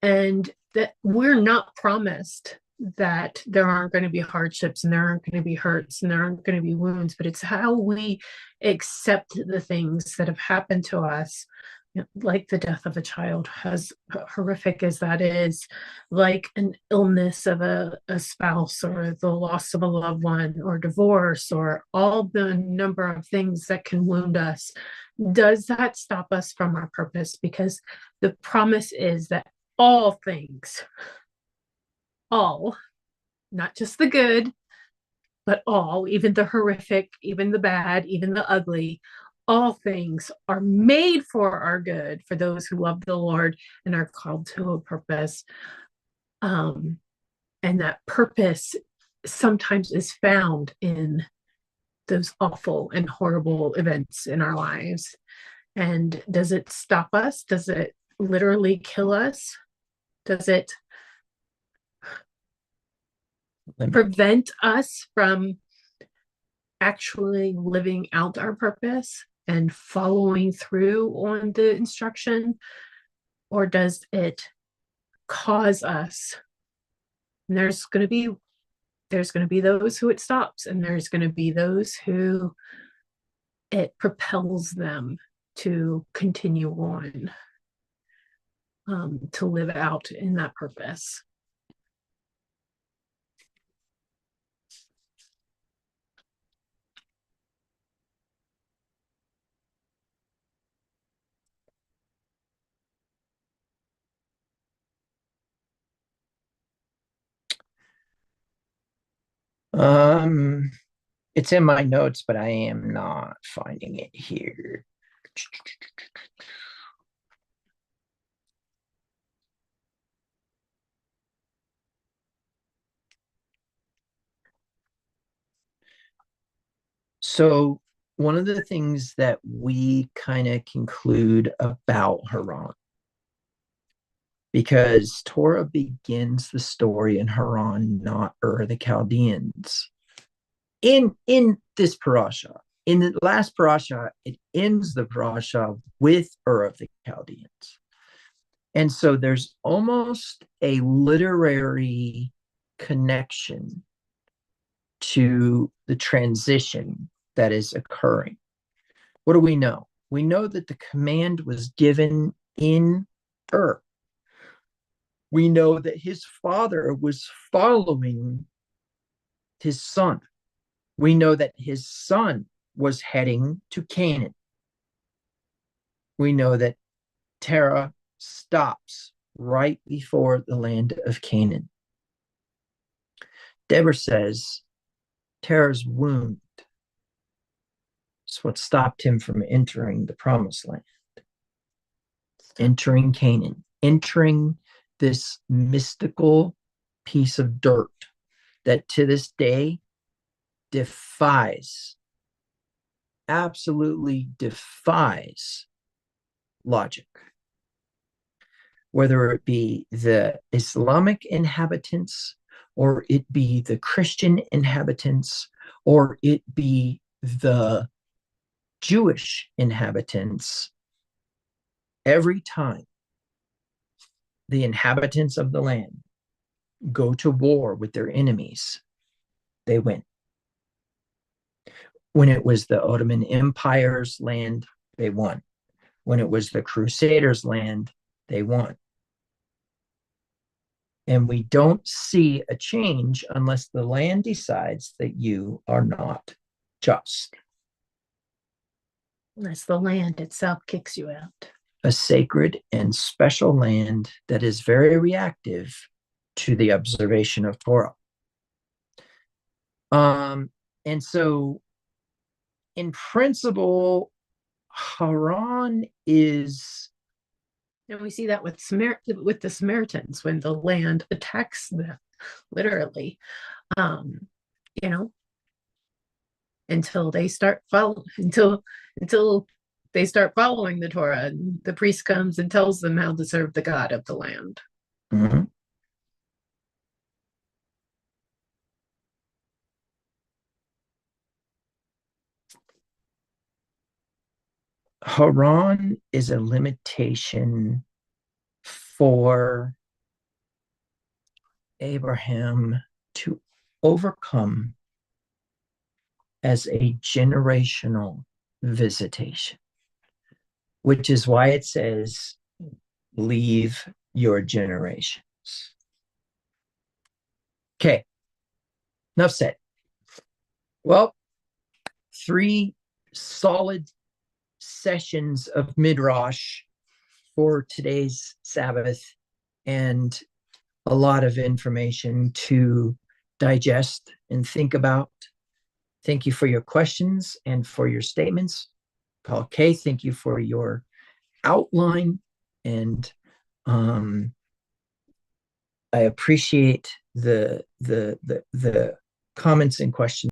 S2: and that we're not promised that there aren't going to be hardships and there aren't going to be hurts and there aren't going to be wounds, but it's how we accept the things that have happened to us, like the death of a child, as horrific as that is, like an illness of a spouse, or the loss of a loved one, or divorce, or all the number of things that can wound us. Does that stop us from our purpose? Because the promise is that all things, all, not just the good, but all, even the horrific, even the bad, even the ugly, all things are made for our good for those who love the Lord and are called to a purpose. Um, and that purpose sometimes is found in those awful and horrible events in our lives. And does it stop us? Does it literally kill us? Does it prevent us from actually living out our purpose and following through on the instruction? Or does it cause us? And there's going to be those who it stops, and there's going to be those who it propels them to continue on, to live out in that purpose.
S1: Um, it's in my notes, but I am not finding it here. So one of the things that we kind of conclude about Haran, because Torah begins the story in Haran, not Ur the Chaldeans. In this parasha, in the last parasha, it ends the parasha with Ur of the Chaldeans. And so there's almost a literary connection to the transition that is occurring. What do we know? We know that the command was given in Ur. We know that his father was following his son. We know that his son was heading to Canaan. We know that Terah stops right before the land of Canaan. Deborah says Terah's wound is what stopped him from entering the promised land, entering Canaan, entering this mystical piece of dirt that to this day defies, absolutely defies logic. Whether it be the Islamic inhabitants, or it be the Christian inhabitants, or it be the Jewish inhabitants, every time the inhabitants of the land go to war with their enemies, they win. When it was the Ottoman Empire's land, they won. When it was the Crusaders' land, they won. And we don't see a change unless the land decides that you are not just.
S2: Unless the land itself kicks you out.
S1: A sacred and special land that is very reactive to the observation of Torah. And so, in principle, Haran is.
S2: And we see that with the Samaritans when the land attacks them, literally, you know, until they start until they start following the Torah, and the priest comes and tells them how to serve the God of the land.
S1: Mm-hmm. Haran is a limitation for Abraham to overcome as a generational visitation, which is why it says, leave your generations. Okay, enough said. Well, 3 solid sessions of Midrash for today's Sabbath, and a lot of information to digest and think about. Thank you for your questions and for your statements. Paul K., thank you for your outline, and I appreciate the comments and questions